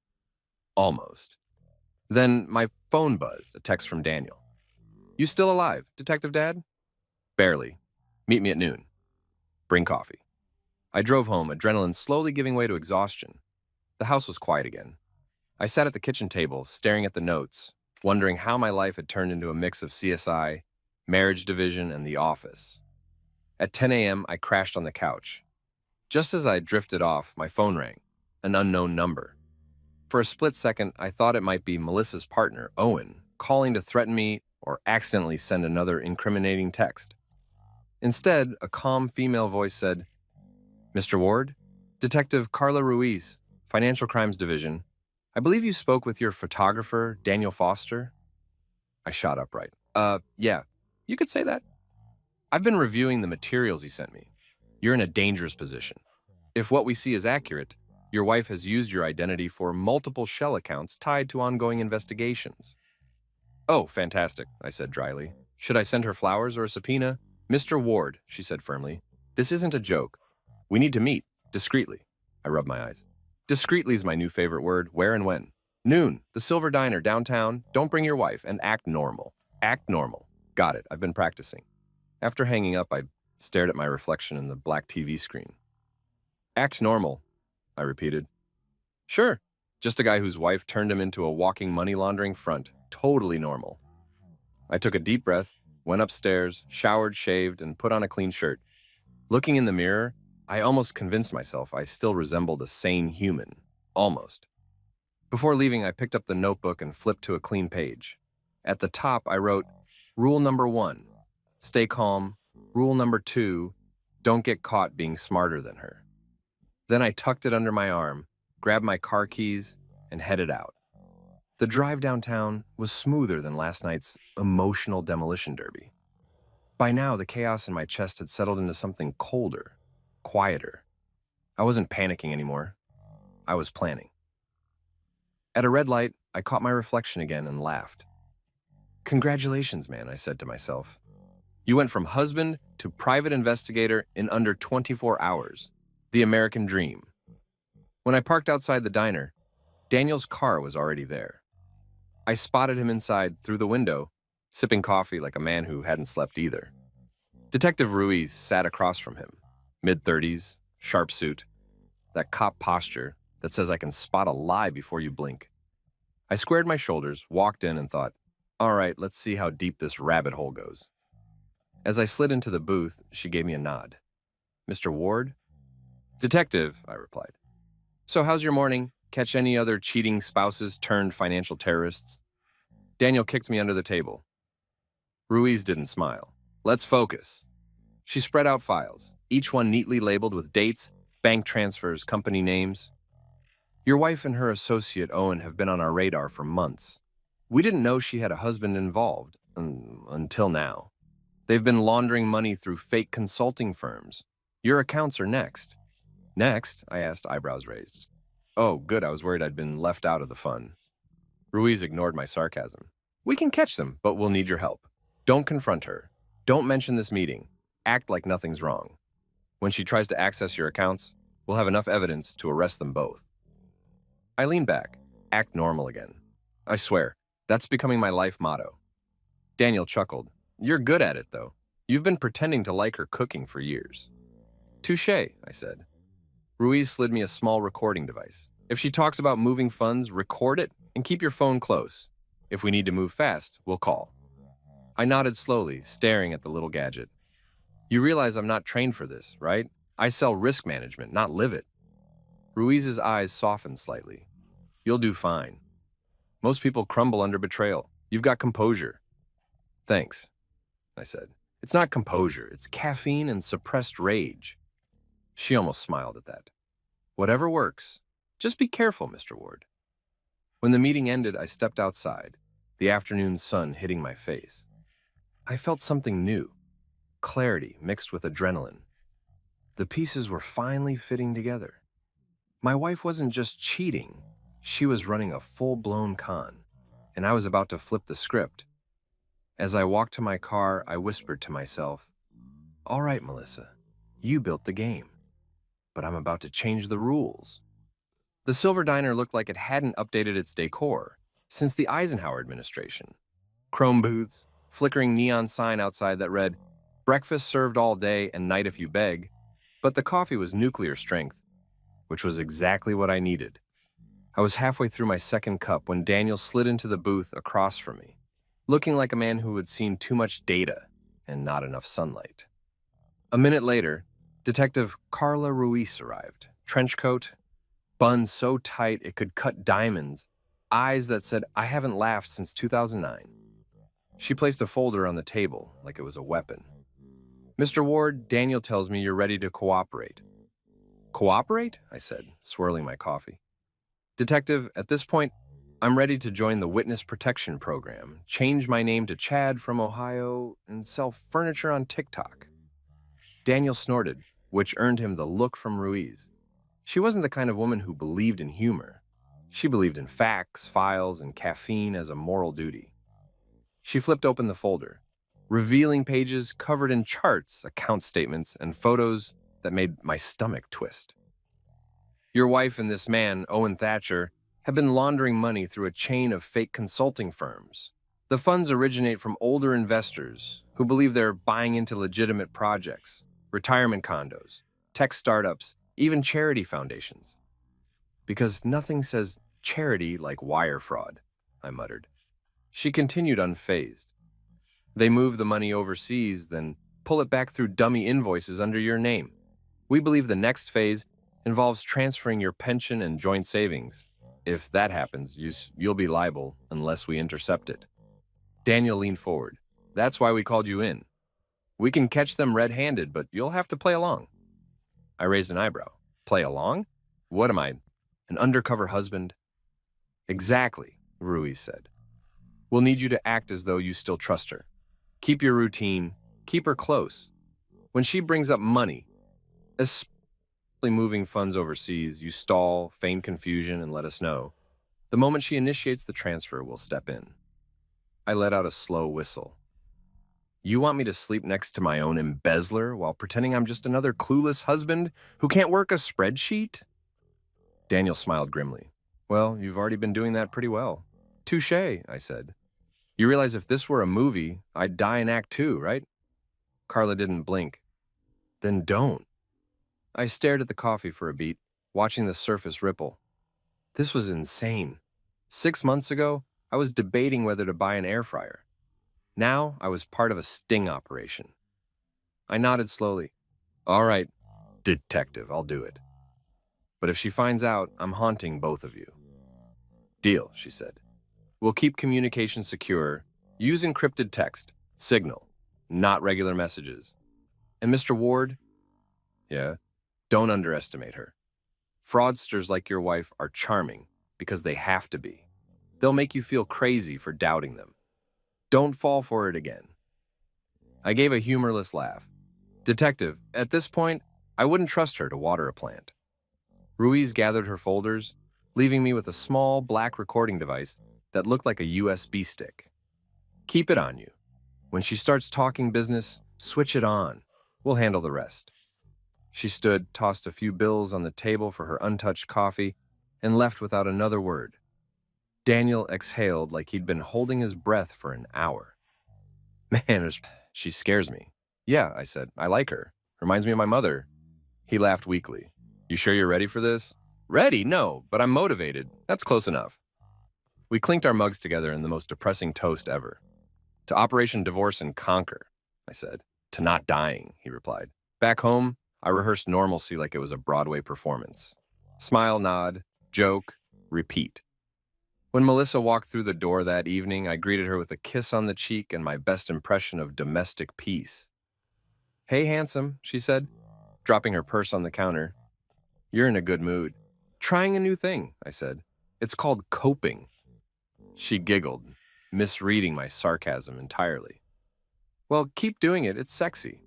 Speaker 1: Almost. Then my phone buzzed, a text from Daniel. You still alive, Detective Dad? Barely. Meet me at noon. Bring coffee. I drove home, adrenaline slowly giving way to exhaustion. The house was quiet again. I sat at the kitchen table, staring at the notes, wondering how my life had turned into a mix of CSI, Marriage Division, and The Office. At 10 a.m., I crashed on the couch. Just as I drifted off, my phone rang, an unknown number. For a split second, I thought it might be Melissa's partner, Owen, calling to threaten me or accidentally send another incriminating text. Instead, a calm female voice said, Mr. Ward, Detective Carla Ruiz, Financial Crimes Division. I believe you spoke with your photographer, Daniel Foster? I shot upright. Yeah, you could say that. I've been reviewing the materials he sent me. You're in a dangerous position. If what we see is accurate, your wife has used your identity for multiple shell accounts tied to ongoing investigations. Oh, fantastic, I said dryly. Should I send her flowers or a subpoena? Mr. Ward, she said firmly, this isn't a joke. We need to meet, discreetly. I rubbed my eyes. Discreetly is my new favorite word. Where and when? Noon, the Silver Diner, downtown. Don't bring your wife, and act normal. Act normal. Got it, I've been practicing. After hanging up, I stared at my reflection in the black TV screen. Act normal, I repeated. Sure, just a guy whose wife turned him into a walking money laundering front. Totally normal. I took a deep breath, went upstairs, showered, shaved, and put on a clean shirt. Looking in the mirror, I almost convinced myself I still resembled a sane human. Almost. Before leaving, I picked up the notebook and flipped to a clean page. At the top, I wrote, Rule number 1, stay calm. Rule number 2, don't get caught being smarter than her. Then I tucked it under my arm, grabbed my car keys, and headed out. The drive downtown was smoother than last night's emotional demolition derby. By now, the chaos in my chest had settled into something colder, quieter. I wasn't panicking anymore. I was planning. At a red light, I caught my reflection again and laughed. Congratulations, man, I said to myself. You went from husband to private investigator in under 24 hours. The American dream. When I parked outside the diner, Daniel's car was already there. I spotted him inside through the window, sipping coffee like a man who hadn't slept either. Detective Ruiz sat across from him, mid-30s, sharp suit, that cop posture that says I can spot a lie before you blink. I squared my shoulders, walked in, and thought, all right, let's see how deep this rabbit hole goes. As I slid into the booth, she gave me a nod. Mr. Ward? Detective, I replied. So how's your morning? Catch any other cheating spouses turned financial terrorists? Daniel kicked me under the table. Ruiz didn't smile. Let's focus. She spread out files, each one neatly labeled with dates, bank transfers, company names. Your wife and her associate, Owen, have been on our radar for months. We didn't know she had a husband involved Until now. They've been laundering money through fake consulting firms. Your accounts are next. Next? I asked, eyebrows raised. Oh, good, I was worried I'd been left out of the fun. Ruiz ignored my sarcasm. We can catch them, but we'll need your help. Don't confront her. Don't mention this meeting. Act like nothing's wrong. When she tries to access your accounts, we'll have enough evidence to arrest them both. I lean back. Act normal again. I swear, that's becoming my life motto. Daniel chuckled. You're good at it, though. You've been pretending to like her cooking for years. Touché, I said. Ruiz slid me a small recording device. If she talks about moving funds, record it and keep your phone close. If we need to move fast, we'll call. I nodded slowly, staring at the little gadget. You realize I'm not trained for this, right? I sell risk management, not live it. Ruiz's eyes softened slightly. You'll do fine. Most people crumble under betrayal. You've got composure. Thanks, I said. It's not composure, it's caffeine and suppressed rage. She almost smiled at that. Whatever works. Just be careful, Mr. Ward. When the meeting ended, I stepped outside, the afternoon sun hitting my face. I felt something new, clarity mixed with adrenaline. The pieces were finally fitting together. My wife wasn't just cheating, she was running a full-blown con, and I was about to flip the script. As I walked to my car, I whispered to myself, all right, Melissa, you built the game, but I'm about to change the rules. The Silver Diner looked like it hadn't updated its decor since the Eisenhower administration. Chrome booths, flickering neon sign outside that read, breakfast served all day and night if you beg, but the coffee was nuclear strength, which was exactly what I needed. I was halfway through my second cup when Daniel slid into the booth across from me, looking like a man who had seen too much data and not enough sunlight. A minute later, Detective Carla Ruiz arrived, trench coat, bun so tight it could cut diamonds, eyes that said, I haven't laughed since 2009. She placed a folder on the table like it was a weapon. Mr. Ward, Daniel tells me you're ready to cooperate. Cooperate? I said, swirling my coffee. Detective, at this point, I'm ready to join the Witness Protection Program, change my name to Chad from Ohio, and sell furniture on TikTok. Daniel snorted, which earned him the look from Ruiz. She wasn't the kind of woman who believed in humor. She believed in facts, files, and caffeine as a moral duty. She flipped open the folder, revealing pages covered in charts, account statements, and photos that made my stomach twist. Your wife and this man, Owen Thatcher, have been laundering money through a chain of fake consulting firms. The funds originate from older investors who believe they're buying into legitimate projects, retirement condos, tech startups, even charity foundations. Because nothing says charity like wire fraud, I muttered. She continued unfazed. They move the money overseas, then pull it back through dummy invoices under your name. We believe the next phase involves transferring your pension and joint savings. If that happens, you'll be liable unless we intercept it. Daniel leaned forward. That's why we called you in. We can catch them red-handed, but you'll have to play along. I raised an eyebrow. Play along? What am I, an undercover husband? Exactly, Ruiz said. We'll need you to act as though you still trust her. Keep your routine. Keep her close. When she brings up money, especially moving funds overseas, you stall, feign confusion, and let us know. The moment she initiates the transfer, we'll step in. I let out a slow whistle. You want me to sleep next to my own embezzler while pretending I'm just another clueless husband who can't work a spreadsheet? Daniel smiled grimly. Well, you've already been doing that pretty well. Touché, I said. You realize if this were a movie, I'd die in Act 2, right? Carla didn't blink. Then don't. I stared at the coffee for a beat, watching the surface ripple. This was insane. 6 months ago, I was debating whether to buy an air fryer. Now, I was part of a sting operation. I nodded slowly. All right, detective, I'll do it. But if she finds out, I'm haunting both of you. Deal, she said. We'll keep communication secure. Use encrypted text, signal, not regular messages. And Mr. Ward? Yeah? Don't underestimate her. Fraudsters like your wife are charming because they have to be. They'll make you feel crazy for doubting them. Don't fall for it again. I gave a humorless laugh. Detective, at this point, I wouldn't trust her to water a plant. Ruiz gathered her folders, leaving me with a small black recording device that looked like a USB stick. Keep it on you. When she starts talking business, switch it on. We'll handle the rest. She stood, tossed a few bills on the table for her untouched coffee, and left without another word. Daniel exhaled like he'd been holding his breath for an hour. Man, she scares me. Yeah, I said, I like her. Reminds me of my mother. He laughed weakly. You sure you're ready for this? Ready? No, but I'm motivated. That's close enough. We clinked our mugs together in the most depressing toast ever. To Operation Divorce and Conquer, I said. To not dying, he replied. Back home, I rehearsed normalcy like it was a Broadway performance. Smile, nod, joke, repeat. When Melissa walked through the door that evening, I greeted her with a kiss on the cheek and my best impression of domestic peace. Hey, handsome, she said, dropping her purse on the counter. You're in a good mood. Trying a new thing, I said. It's called coping. She giggled, misreading my sarcasm entirely. Well, keep doing it. It's sexy.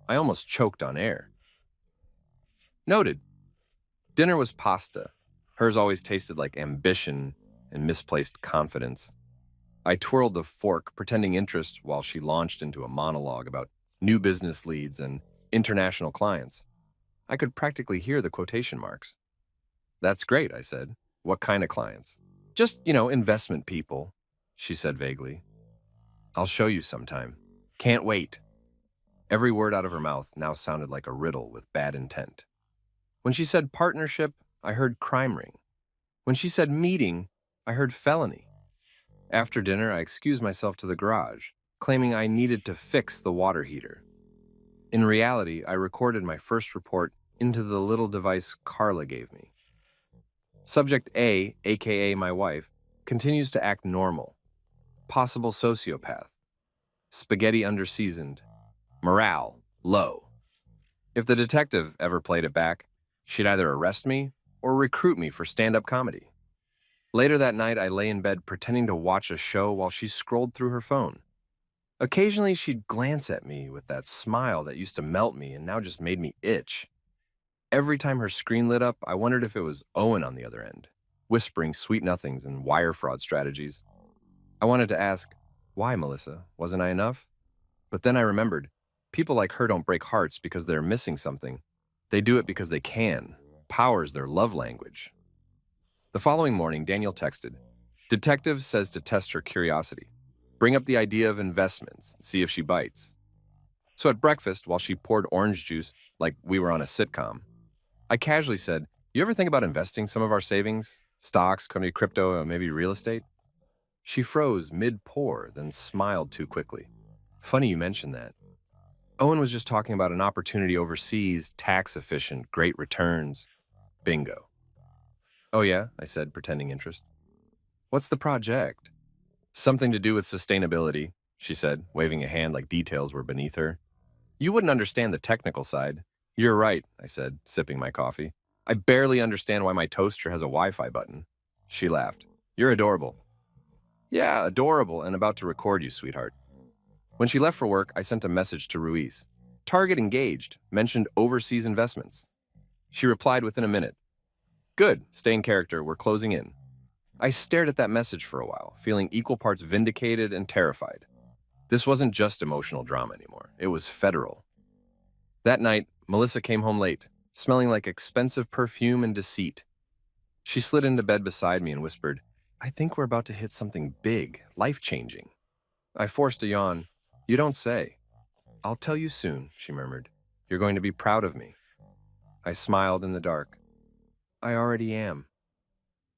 Speaker 1: I almost choked on air. Noted. Dinner was pasta. Hers always tasted like ambition and misplaced confidence. I twirled the fork, pretending interest while she launched into a monologue about new business leads and international clients. I could practically hear the quotation marks. That's great, I said. What kind of clients? Just, investment people, she said vaguely. I'll show you sometime. Can't wait. Every word out of her mouth now sounded like a riddle with bad intent. When she said partnership, I heard crime ring. When she said meeting, I heard felony. After dinner, I excused myself to the garage, claiming I needed to fix the water heater. In reality, I recorded my first report into the little device Carla gave me. Subject A, aka my wife, continues to act normal. Possible sociopath. Spaghetti underseasoned. Morale low. If the detective ever played it back, she'd either arrest me or recruit me for stand-up comedy. Later that night, I lay in bed pretending to watch a show while she scrolled through her phone. Occasionally, she'd glance at me with that smile that used to melt me and now just made me itch. Every time her screen lit up, I wondered if it was Owen on the other end, whispering sweet nothings and wire fraud strategies. I wanted to ask, why, Melissa? Wasn't I enough? But then I remembered, people like her don't break hearts because they're missing something. They do it because they can. Power's their love language. The following morning, Daniel texted, Detective says to test her curiosity. Bring up the idea of investments, see if she bites. So at breakfast, while she poured orange juice like we were on a sitcom, I casually said, you ever think about investing some of our savings? Stocks, crypto, maybe real estate? She froze mid-pour, then smiled too quickly. Funny you mentioned that. Owen was just talking about an opportunity overseas, tax-efficient, great returns. Bingo. Oh yeah, I said, pretending interest. What's the project? Something to do with sustainability, she said, waving a hand like details were beneath her. You wouldn't understand the technical side. You're right, I said, sipping my coffee. I barely understand why my toaster has a Wi-Fi button. She laughed. You're adorable. Yeah, adorable and about to record you, sweetheart. When she left for work, I sent a message to Ruiz. Target engaged, mentioned overseas investments. She replied within a minute. Good, stay in character, we're closing in. I stared at that message for a while, feeling equal parts vindicated and terrified. This wasn't just emotional drama anymore, it was federal. That night, Melissa came home late, smelling like expensive perfume and deceit. She slid into bed beside me and whispered, I think we're about to hit something big, life-changing. I forced a yawn. You don't say. I'll tell you soon, she murmured. You're going to be proud of me. I smiled in the dark. I already am.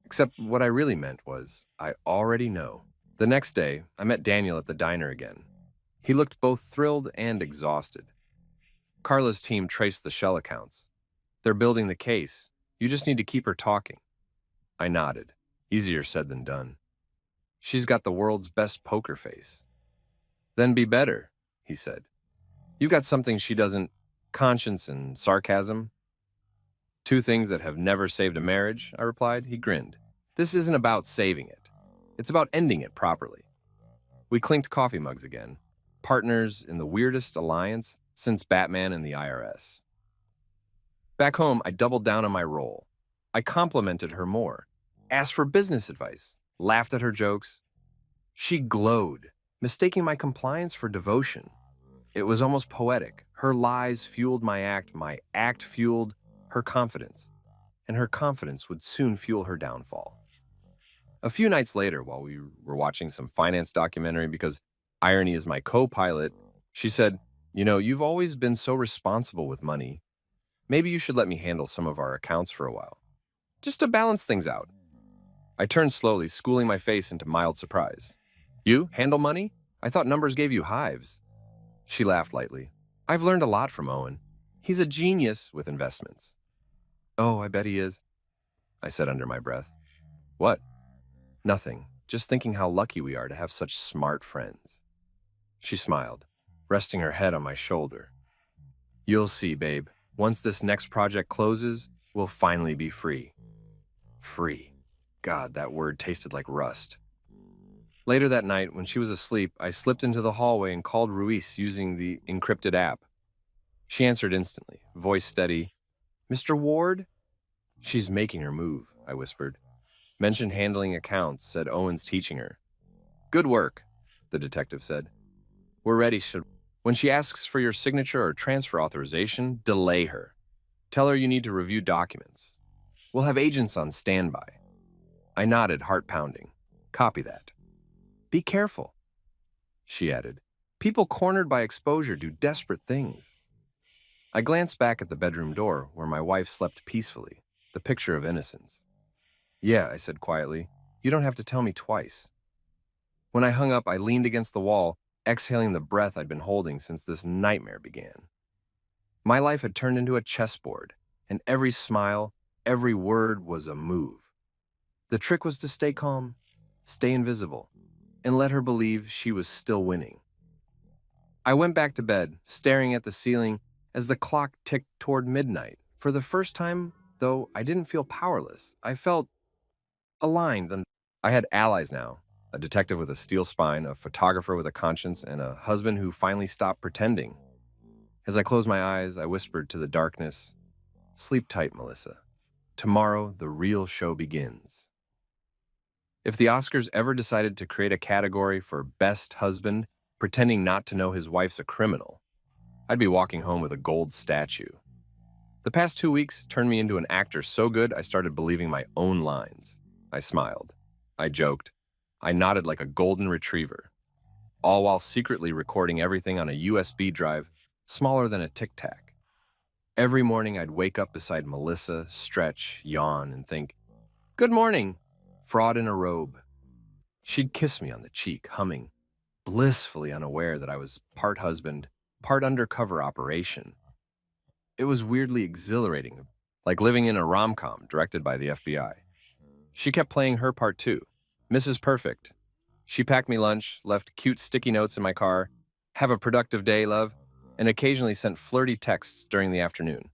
Speaker 1: Except what I really meant was, I already know. The next day, I met Daniel at the diner again. He looked both thrilled and exhausted. Carla's team traced the shell accounts. They're building the case. You just need to keep her talking. I nodded. Easier said than done. She's got the world's best poker face. Then be better, he said. You got something she doesn't. Conscience and sarcasm. Two things that have never saved a marriage, I replied. He grinned. This isn't about saving it. It's about ending it properly. We clinked coffee mugs again, partners in the weirdest alliance since Batman and the IRS. Back home, I doubled down on my role. I complimented her more, asked for business advice, laughed at her jokes. She glowed, mistaking my compliance for devotion. It was almost poetic. Her lies fueled my act fueled her confidence, and her confidence would soon fuel her downfall. A few nights later, while we were watching some finance documentary because irony is my co-pilot, she said, you've always been so responsible with money. Maybe you should let me handle some of our accounts for a while, just to balance things out. I turned slowly, schooling my face into mild surprise. You handle money? I thought numbers gave you hives. She laughed lightly. I've learned a lot from Owen. He's a genius with investments. Oh, I bet he is, I said under my breath. What? Nothing. Just thinking how lucky we are to have such smart friends. She smiled, resting her head on my shoulder. You'll see, babe. Once this next project closes, we'll finally be free. Free. God, that word tasted like rust. Later that night, when she was asleep, I slipped into the hallway and called Ruiz using the encrypted app. She answered instantly, voice steady. Mr. Ward? She's making her move, I whispered. Mentioned handling accounts, said Owen's teaching her. Good work, the detective said. We're ready. When she asks for your signature or transfer authorization, delay her. Tell her you need to review documents. We'll have agents on standby. I nodded, heart pounding. Copy that. Be careful, she added. People cornered by exposure do desperate things. I glanced back at the bedroom door where my wife slept peacefully, the picture of innocence. Yeah, I said quietly. You don't have to tell me twice. When I hung up, I leaned against the wall, exhaling the breath I'd been holding since this nightmare began. My life had turned into a chessboard, and every smile, every word was a move. The trick was to stay calm, stay invisible, and let her believe she was still winning. I went back to bed, staring at the ceiling as the clock ticked toward midnight. For the first time, though, I didn't feel powerless. I felt aligned, and I had allies now. A detective with a steel spine, a photographer with a conscience, and a husband who finally stopped pretending. As I closed my eyes, I whispered to the darkness, Sleep tight, Melissa. Tomorrow, the real show begins. If the Oscars ever decided to create a category for Best Husband, pretending not to know his wife's a criminal, I'd be walking home with a gold statue. The past 2 weeks turned me into an actor so good I started believing my own lines. I smiled. I joked. I nodded like a golden retriever, all while secretly recording everything on a USB drive smaller than a Tic Tac. Every morning I'd wake up beside Melissa, stretch, yawn, and think, Good morning, fraud in a robe. She'd kiss me on the cheek, humming, blissfully unaware that I was part husband, part undercover operation. It was weirdly exhilarating, like living in a rom-com directed by the FBI. She kept playing her part too, Mrs. Perfect. She packed me lunch, left cute sticky notes in my car, have a productive day, love, and occasionally sent flirty texts during the afternoon.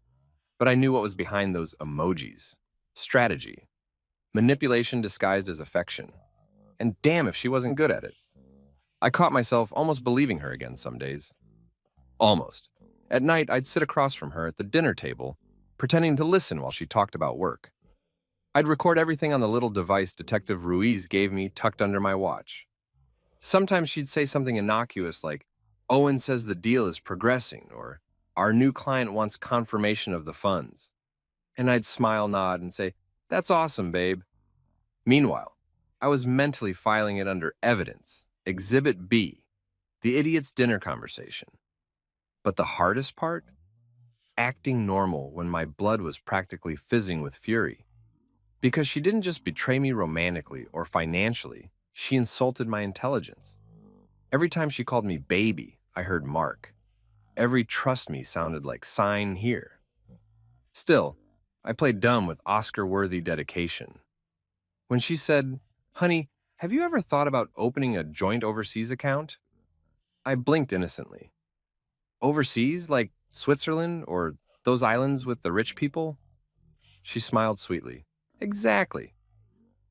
Speaker 1: But I knew what was behind those emojis. Strategy. Manipulation disguised as affection. And damn if she wasn't good at it. I caught myself almost believing her again some days. Almost. At night, I'd sit across from her at the dinner table, pretending to listen while she talked about work. I'd record everything on the little device Detective Ruiz gave me tucked under my watch. Sometimes she'd say something innocuous like, Owen says the deal is progressing, or our new client wants confirmation of the funds. And I'd smile, nod, and say, That's awesome, babe. Meanwhile, I was mentally filing it under evidence, Exhibit B, the idiot's dinner conversation. But the hardest part? Acting normal when my blood was practically fizzing with fury. Because she didn't just betray me romantically or financially, she insulted my intelligence. Every time she called me baby, I heard Mark. Every trust me sounded like sign here. Still, I played dumb with Oscar-worthy dedication. When she said, Honey, have you ever thought about opening a joint overseas account? I blinked innocently. Overseas, like Switzerland or those islands with the rich people? She smiled sweetly. Exactly.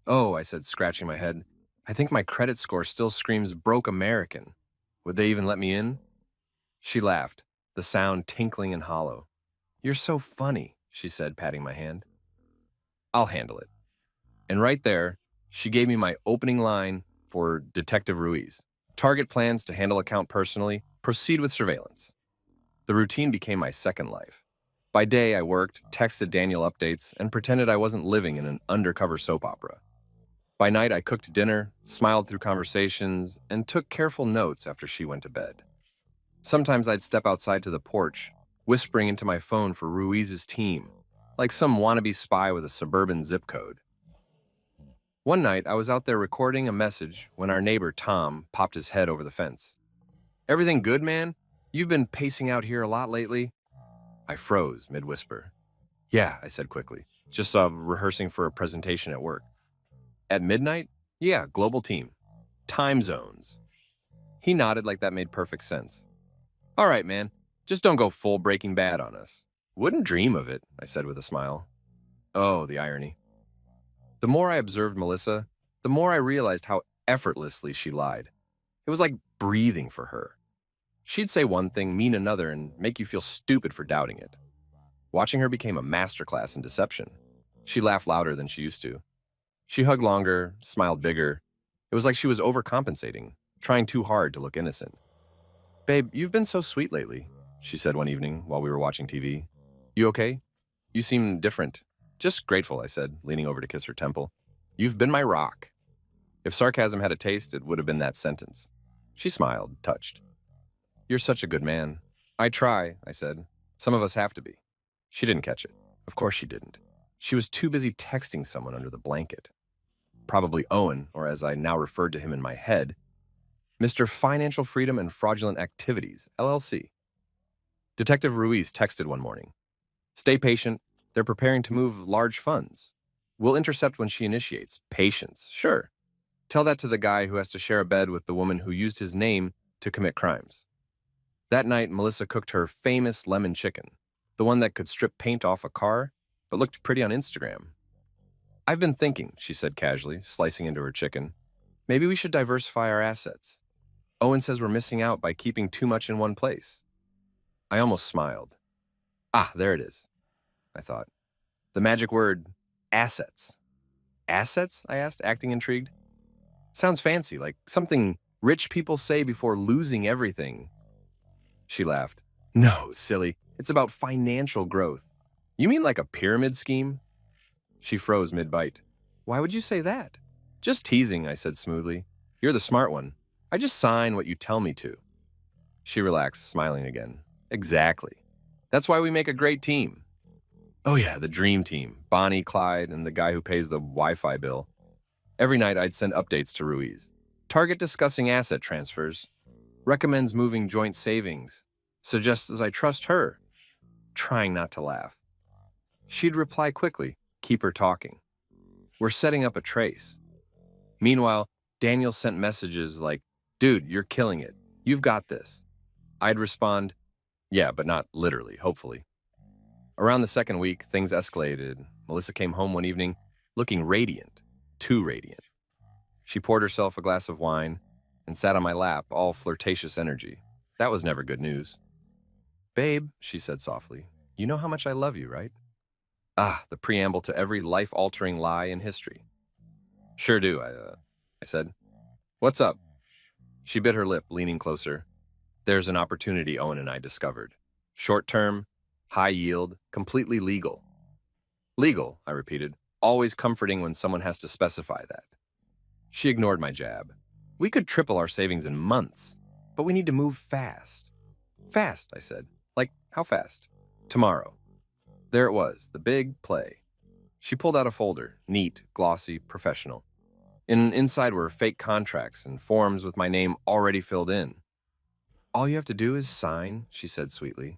Speaker 1: Oh, I said, scratching my head. I think my credit score still screams broke American. Would they even let me in? She laughed, the sound tinkling and hollow. You're so funny, she said, patting my hand. I'll handle it. And right there, she gave me my opening line for Detective Ruiz. Target plans to handle account personally, proceed with surveillance. The routine became my second life. By day, I worked, texted Daniel updates, and pretended I wasn't living in an undercover soap opera. By night, I cooked dinner, smiled through conversations, and took careful notes after she went to bed. Sometimes I'd step outside to the porch, whispering into my phone for Ruiz's team, like some wannabe spy with a suburban zip code. One night, I was out there recording a message when our neighbor Tom popped his head over the fence. Everything good, man? You've been pacing out here a lot lately? I froze mid-whisper. Yeah, I said quickly. Just rehearsing for a presentation at work. At midnight? Yeah, global team. Time zones. He nodded like that made perfect sense. All right, man. Just don't go full Breaking Bad on us. Wouldn't dream of it, I said with a smile. Oh, the irony. The more I observed Melissa, the more I realized how effortlessly she lied. It was like breathing for her. She'd say one thing, mean another, and make you feel stupid for doubting it. Watching her became a masterclass in deception. She laughed louder than she used to. She hugged longer, smiled bigger. It was like she was overcompensating, trying too hard to look innocent. Babe, you've been so sweet lately, she said one evening while we were watching TV. You okay? You seem different. Just grateful, I said, leaning over to kiss her temple. You've been my rock. If sarcasm had a taste, it would have been that sentence. She smiled, touched. You're such a good man. I try, I said. Some of us have to be. She didn't catch it. Of course she didn't. She was too busy texting someone under the blanket. Probably Owen, or as I now referred to him in my head, Mr. Financial Freedom and Fraudulent Activities, LLC. Detective Ruiz texted one morning. Stay patient. They're preparing to move large funds. We'll intercept when she initiates. Patience, sure. Tell that to the guy who has to share a bed with the woman who used his name to commit crimes. That night, Melissa cooked her famous lemon chicken, the one that could strip paint off a car, but looked pretty on Instagram. I've been thinking, she said casually, slicing into her chicken. Maybe we should diversify our assets. Owen says we're missing out by keeping too much in one place. I almost smiled. Ah, there it is, I thought. The magic word, assets. Assets? I asked, acting intrigued. Sounds fancy, like something rich people say before losing everything. She laughed. No, silly. It's about financial growth. You mean like a pyramid scheme? She froze mid-bite. Why would you say that? Just teasing, I said smoothly. You're the smart one. I just sign what you tell me to. She relaxed, smiling again. Exactly. That's why we make a great team. Oh yeah, the dream team. Bonnie, Clyde, and the guy who pays the Wi-Fi bill. Every night I'd send updates to Ruiz. Target discussing asset transfers. Recommends moving joint savings. Suggests I trust her. Trying not to laugh. She'd reply quickly, keep her talking. We're setting up a trace. Meanwhile, Daniel sent messages like, dude, you're killing it. You've got this. I'd respond, yeah, but not literally, hopefully. Around the second week, things escalated. Melissa came home one evening looking radiant, too radiant. She poured herself a glass of wine and sat on my lap, all flirtatious energy. That was never good news. Babe, she said softly, you know how much I love you, right? Ah, the preamble to every life-altering lie in history. Sure do, I said. What's up? She bit her lip, leaning closer. There's an opportunity Owen and I discovered. Short-term, high yield, completely legal. Legal, I repeated, always comforting when someone has to specify that. She ignored my jab. We could triple our savings in months, but we need to move fast. Fast, I said. Like, how fast? Tomorrow. There it was, the big play. She pulled out a folder, neat, glossy, professional. Inside were fake contracts and forms with my name already filled in. All you have to do is sign, she said sweetly.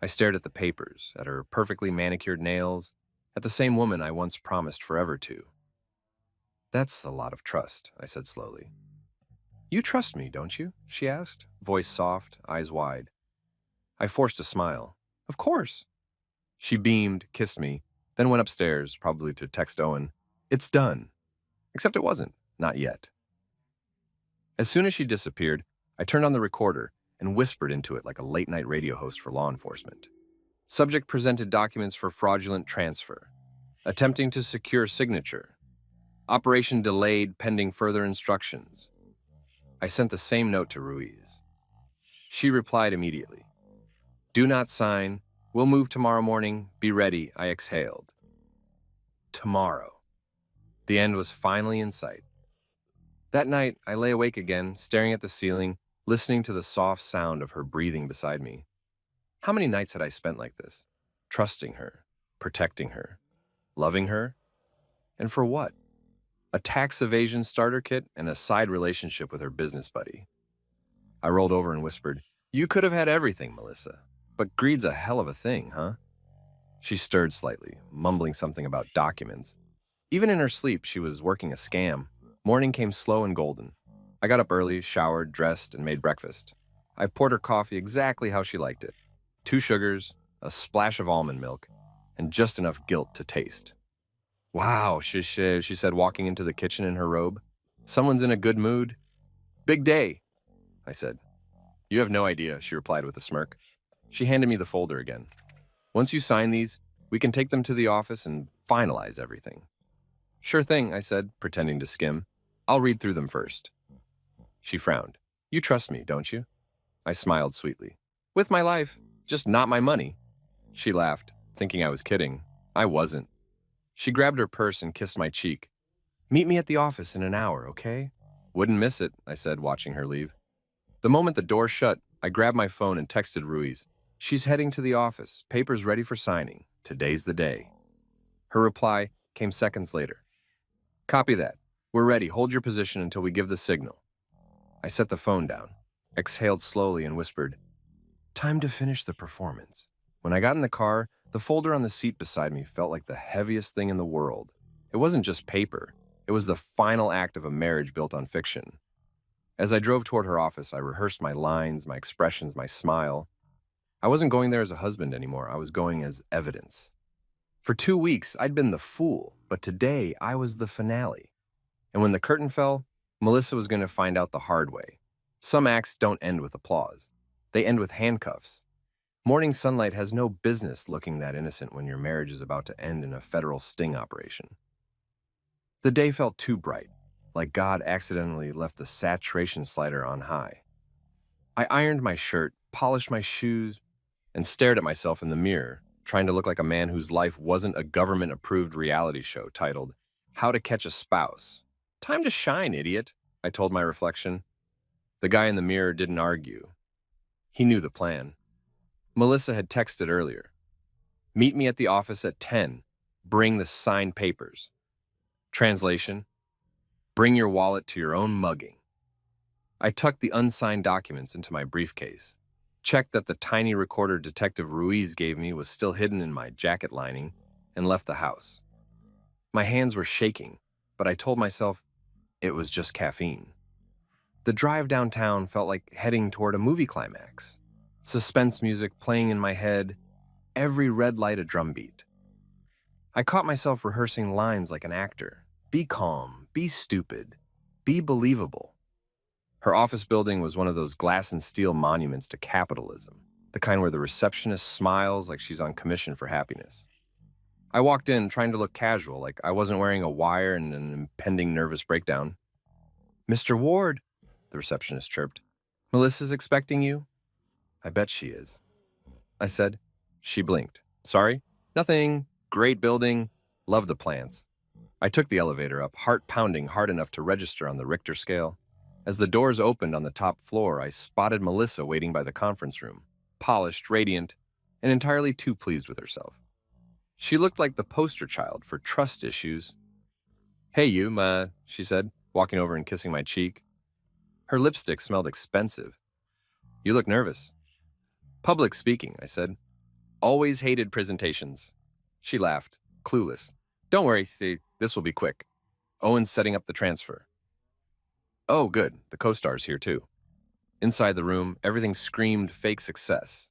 Speaker 1: I stared at the papers, at her perfectly manicured nails, at the same woman I once promised forever to. That's a lot of trust, I said slowly. You trust me, don't you? She asked, voice soft, eyes wide. I forced a smile. Of course. She beamed, kissed me, then went upstairs, probably to text Owen. It's done. Except it wasn't. Not yet. As soon as she disappeared, I turned on the recorder and whispered into it like a late-night radio host for law enforcement. Subject presented documents for fraudulent transfer. Attempting to secure signature. Operation delayed pending further instructions. I sent the same note to Ruiz. She replied immediately. Do not sign. We'll move tomorrow morning. Be ready, I exhaled. Tomorrow. The end was finally in sight. That night, I lay awake again, staring at the ceiling, listening to the soft sound of her breathing beside me. How many nights had I spent like this? Trusting her, protecting her, loving her? And for what? A tax evasion starter kit and a side relationship with her business buddy. I rolled over and whispered, You could have had everything, Melissa. But greed's a hell of a thing, huh? She stirred slightly, mumbling something about documents. Even in her sleep, she was working a scam. Morning came slow and golden. I got up early, showered, dressed, and made breakfast. I poured her coffee exactly how she liked it. 2 sugars, a splash of almond milk, and just enough guilt to taste. Wow, she said, walking into the kitchen in her robe. Someone's in a good mood. Big day, I said. You have no idea, she replied with a smirk. She handed me the folder again. Once you sign these, we can take them to the office and finalize everything. Sure thing, I said, pretending to skim. I'll read through them first. She frowned. You trust me, don't you? I smiled sweetly. With my life, just not my money. She laughed, thinking I was kidding. I wasn't. She grabbed her purse and kissed my cheek. Meet me at the office in an hour, okay? Wouldn't miss it, I said, watching her leave. The moment the door shut, I grabbed my phone and texted Ruiz. She's heading to the office. Papers ready for signing. Today's the day. Her reply came seconds later. Copy that. We're ready. Hold your position until we give the signal. I set the phone down, exhaled slowly and whispered, Time to finish the performance. When I got in the car, the folder on the seat beside me felt like the heaviest thing in the world. It wasn't just paper. It was the final act of a marriage built on fiction. As I drove toward her office, I rehearsed my lines, my expressions, my smile. I wasn't going there as a husband anymore. I was going as evidence. For 2 weeks, I'd been the fool, but today I was the finale. And when the curtain fell, Melissa was going to find out the hard way. Some acts don't end with applause. They end with handcuffs. Morning sunlight has no business looking that innocent when your marriage is about to end in a federal sting operation. The day felt too bright, like God accidentally left the saturation slider on high. I ironed my shirt, polished my shoes, and stared at myself in the mirror, trying to look like a man whose life wasn't a government-approved reality show titled, How to Catch a Spouse. Time to shine, idiot, I told my reflection. The guy in the mirror didn't argue. He knew the plan. Melissa had texted earlier. Meet me at the office at 10. Bring the signed papers. Translation: bring your wallet to your own mugging. I tucked the unsigned documents into my briefcase, checked that the tiny recorder Detective Ruiz gave me was still hidden in my jacket lining, and left the house. My hands were shaking, but I told myself it was just caffeine. The drive downtown felt like heading toward a movie climax. Suspense music playing in my head, every red light a drumbeat. I caught myself rehearsing lines like an actor. Be calm, be stupid, be believable. Her office building was one of those glass and steel monuments to capitalism, the kind where the receptionist smiles like she's on commission for happiness. I walked in trying to look casual, like I wasn't wearing a wire and an impending nervous breakdown. Mr. Ward, the receptionist chirped. Melissa's expecting you? I bet she is, I said. She blinked. Sorry? Nothing. Great building. Love the plants. I took the elevator up, heart pounding hard enough to register on the Richter scale. As the doors opened on the top floor, I spotted Melissa waiting by the conference room, polished, radiant, and entirely too pleased with herself. She looked like the poster child for trust issues. Hey, you, she said, walking over and kissing my cheek. Her lipstick smelled expensive. You look nervous. Public speaking, I said. Always hated presentations. She laughed, clueless. Don't worry, see, this will be quick. Owen's setting up the transfer. Oh, good, the co-star's here too. Inside the room, everything screamed fake success.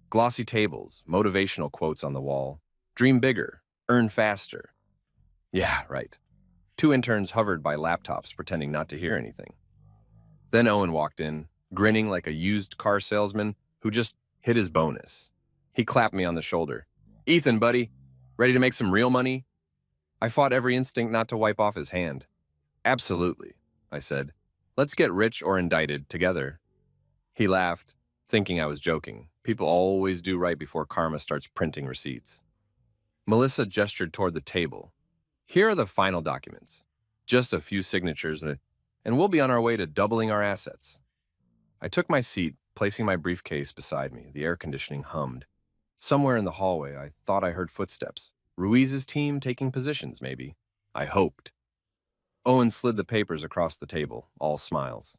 Speaker 1: Glossy tables, motivational quotes on the wall. Dream bigger, earn faster. Yeah, right. Two interns hovered by laptops, pretending not to hear anything. Then Owen walked in, grinning like a used car salesman who just hit his bonus. He clapped me on the shoulder. "Ethan, buddy, ready to make some real money?" I fought every instinct not to wipe off his hand. "Absolutely," I said. "Let's get rich or indicted together." He laughed, thinking I was joking. People always do right before karma starts printing receipts. Melissa gestured toward the table. "Here are the final documents. Just a few signatures, and we'll be on our way to doubling our assets." I took my seat, placing my briefcase beside me. The air conditioning hummed. Somewhere in the hallway, I thought I heard footsteps. Ruiz's team taking positions, maybe. I hoped. Owen slid the papers across the table, all smiles.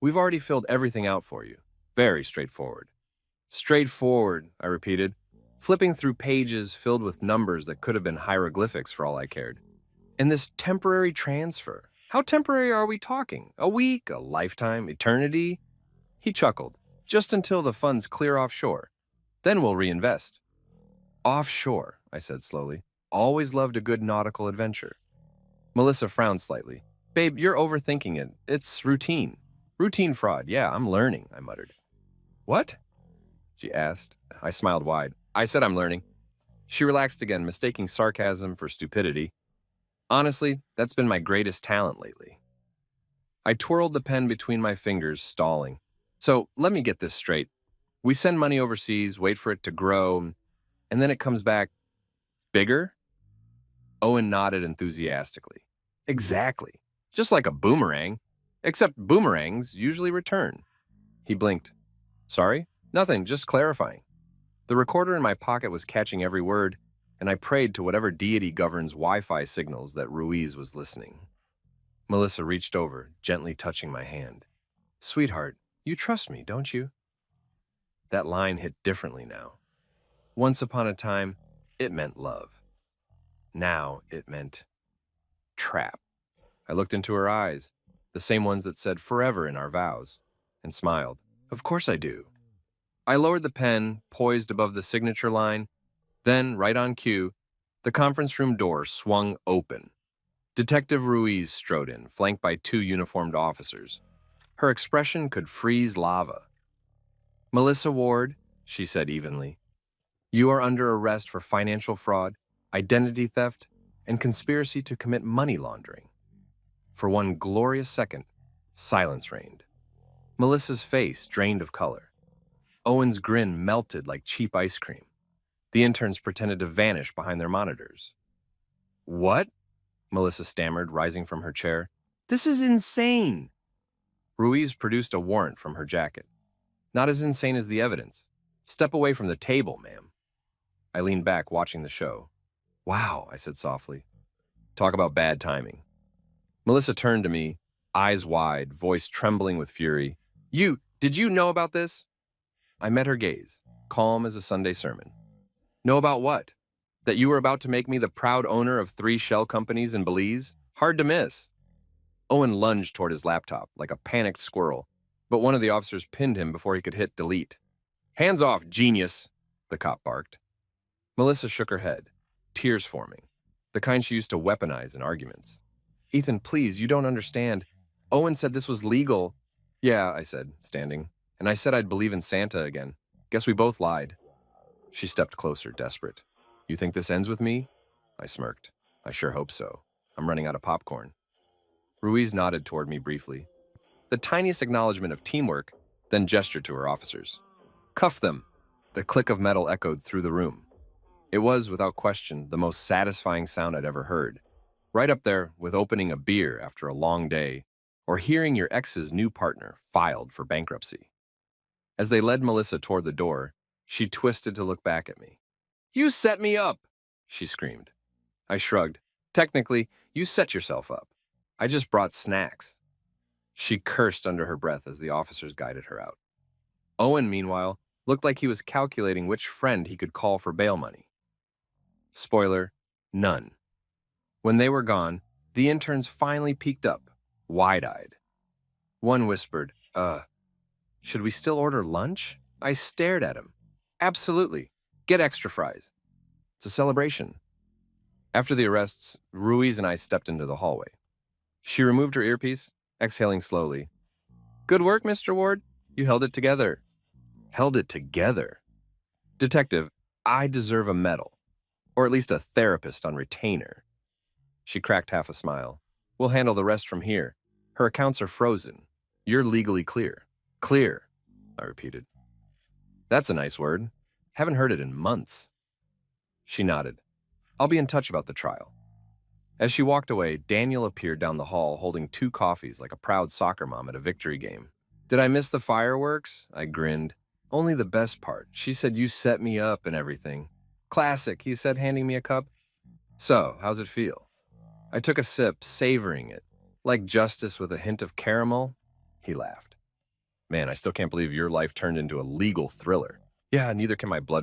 Speaker 1: "We've already filled everything out for you. Very straightforward." "Straightforward," I repeated, flipping through pages filled with numbers that could have been hieroglyphics for all I cared. "And this temporary transfer, how temporary are we talking? A week, a lifetime, eternity?" He chuckled. "Just until the funds clear offshore. Then we'll reinvest." "Offshore," I said slowly. "Always loved a good nautical adventure." Melissa frowned slightly. "Babe, you're overthinking it. It's routine." "Routine fraud. Yeah, I'm learning," I muttered. "What?" she asked. I smiled wide. "I said I'm learning." She relaxed again, mistaking sarcasm for stupidity. "Honestly, that's been my greatest talent lately." I twirled the pen between my fingers, stalling. "So, let me get this straight. We send money overseas, wait for it to grow, and then it comes back bigger?" Owen nodded enthusiastically. "Exactly. Just like a boomerang. Except boomerangs usually return." He blinked. "Sorry? Nothing, just clarifying." The recorder in my pocket was catching every word, and I prayed to whatever deity governs Wi-Fi signals that Ruiz was listening. Melissa reached over, gently touching my hand. "Sweetheart, you trust me, don't you?" That line hit differently now. Once upon a time, it meant love. Now it meant trap. I looked into her eyes, the same ones that said forever in our vows, and smiled. "Of course I do." I lowered the pen, poised above the signature line. Then, right on cue, the conference room door swung open. Detective Ruiz strode in, flanked by two uniformed officers. Her expression could freeze lava. "Melissa Ward," she said evenly, "you are under arrest for financial fraud, identity theft, and conspiracy to commit money laundering." For one glorious second, silence reigned. Melissa's face drained of color. Owen's grin melted like cheap ice cream. The interns pretended to vanish behind their monitors. "What?" Melissa stammered, rising from her chair. "This is insane." Ruiz produced a warrant from her jacket. "Not as insane as the evidence. Step away from the table, ma'am." I leaned back, watching the show. "Wow," I said softly. Talk about bad timing. Melissa turned to me, eyes wide, voice trembling with fury. Did you know about this?" I met her gaze, calm as a Sunday sermon. "Know about what? That you were about to make me the proud owner of 3 shell companies in Belize? Hard to miss." Owen lunged toward his laptop like a panicked squirrel, but one of the officers pinned him before he could hit delete. "Hands off, genius," the cop barked. Melissa shook her head, tears forming, the kind she used to weaponize in arguments. "Ethan, please, you don't understand. Owen said this was legal." "Yeah," I said, standing. "And I said I'd believe in Santa again. Guess we both lied." She stepped closer, desperate. "You think this ends with me?" I smirked. "I sure hope so. I'm running out of popcorn." Ruiz nodded toward me briefly. The tiniest acknowledgement of teamwork, then gestured to her officers. "Cuff them." The click of metal echoed through the room. It was, without question, the most satisfying sound I'd ever heard. Right up there with opening a beer after a long day, or hearing your ex's new partner filed for bankruptcy. As they led Melissa toward the door, she twisted to look back at me. "You set me up!" she screamed. I shrugged. "Technically, you set yourself up. I just brought snacks." She cursed under her breath as the officers guided her out. Owen, meanwhile, looked like he was calculating which friend he could call for bail money. Spoiler, none. When they were gone, the interns finally peeked up, wide-eyed. One whispered, should we still order lunch?" I stared at him. "Absolutely. Get extra fries. It's a celebration." After the arrests, Ruiz and I stepped into the hallway. She removed her earpiece, exhaling slowly. Good work, Mr. Ward. You held it together. Held it together? Detective, I deserve a medal. Or at least a therapist on retainer. She cracked half a smile. We'll handle the rest from here. Her accounts are frozen. You're legally clear. Clear, I repeated. That's a nice word. Haven't heard it in months. She nodded. I'll be in touch about the trial. As she walked away, Daniel appeared down the hall holding 2 coffees like a proud soccer mom at a victory game. Did I miss the fireworks? I grinned. Only the best part. She said you set me up and everything. Classic, he said, handing me a cup. So, how's it feel? I took a sip, savoring it. Like justice with a hint of caramel? He laughed. Man, I still can't believe your life turned into a legal thriller. Yeah, neither can my blood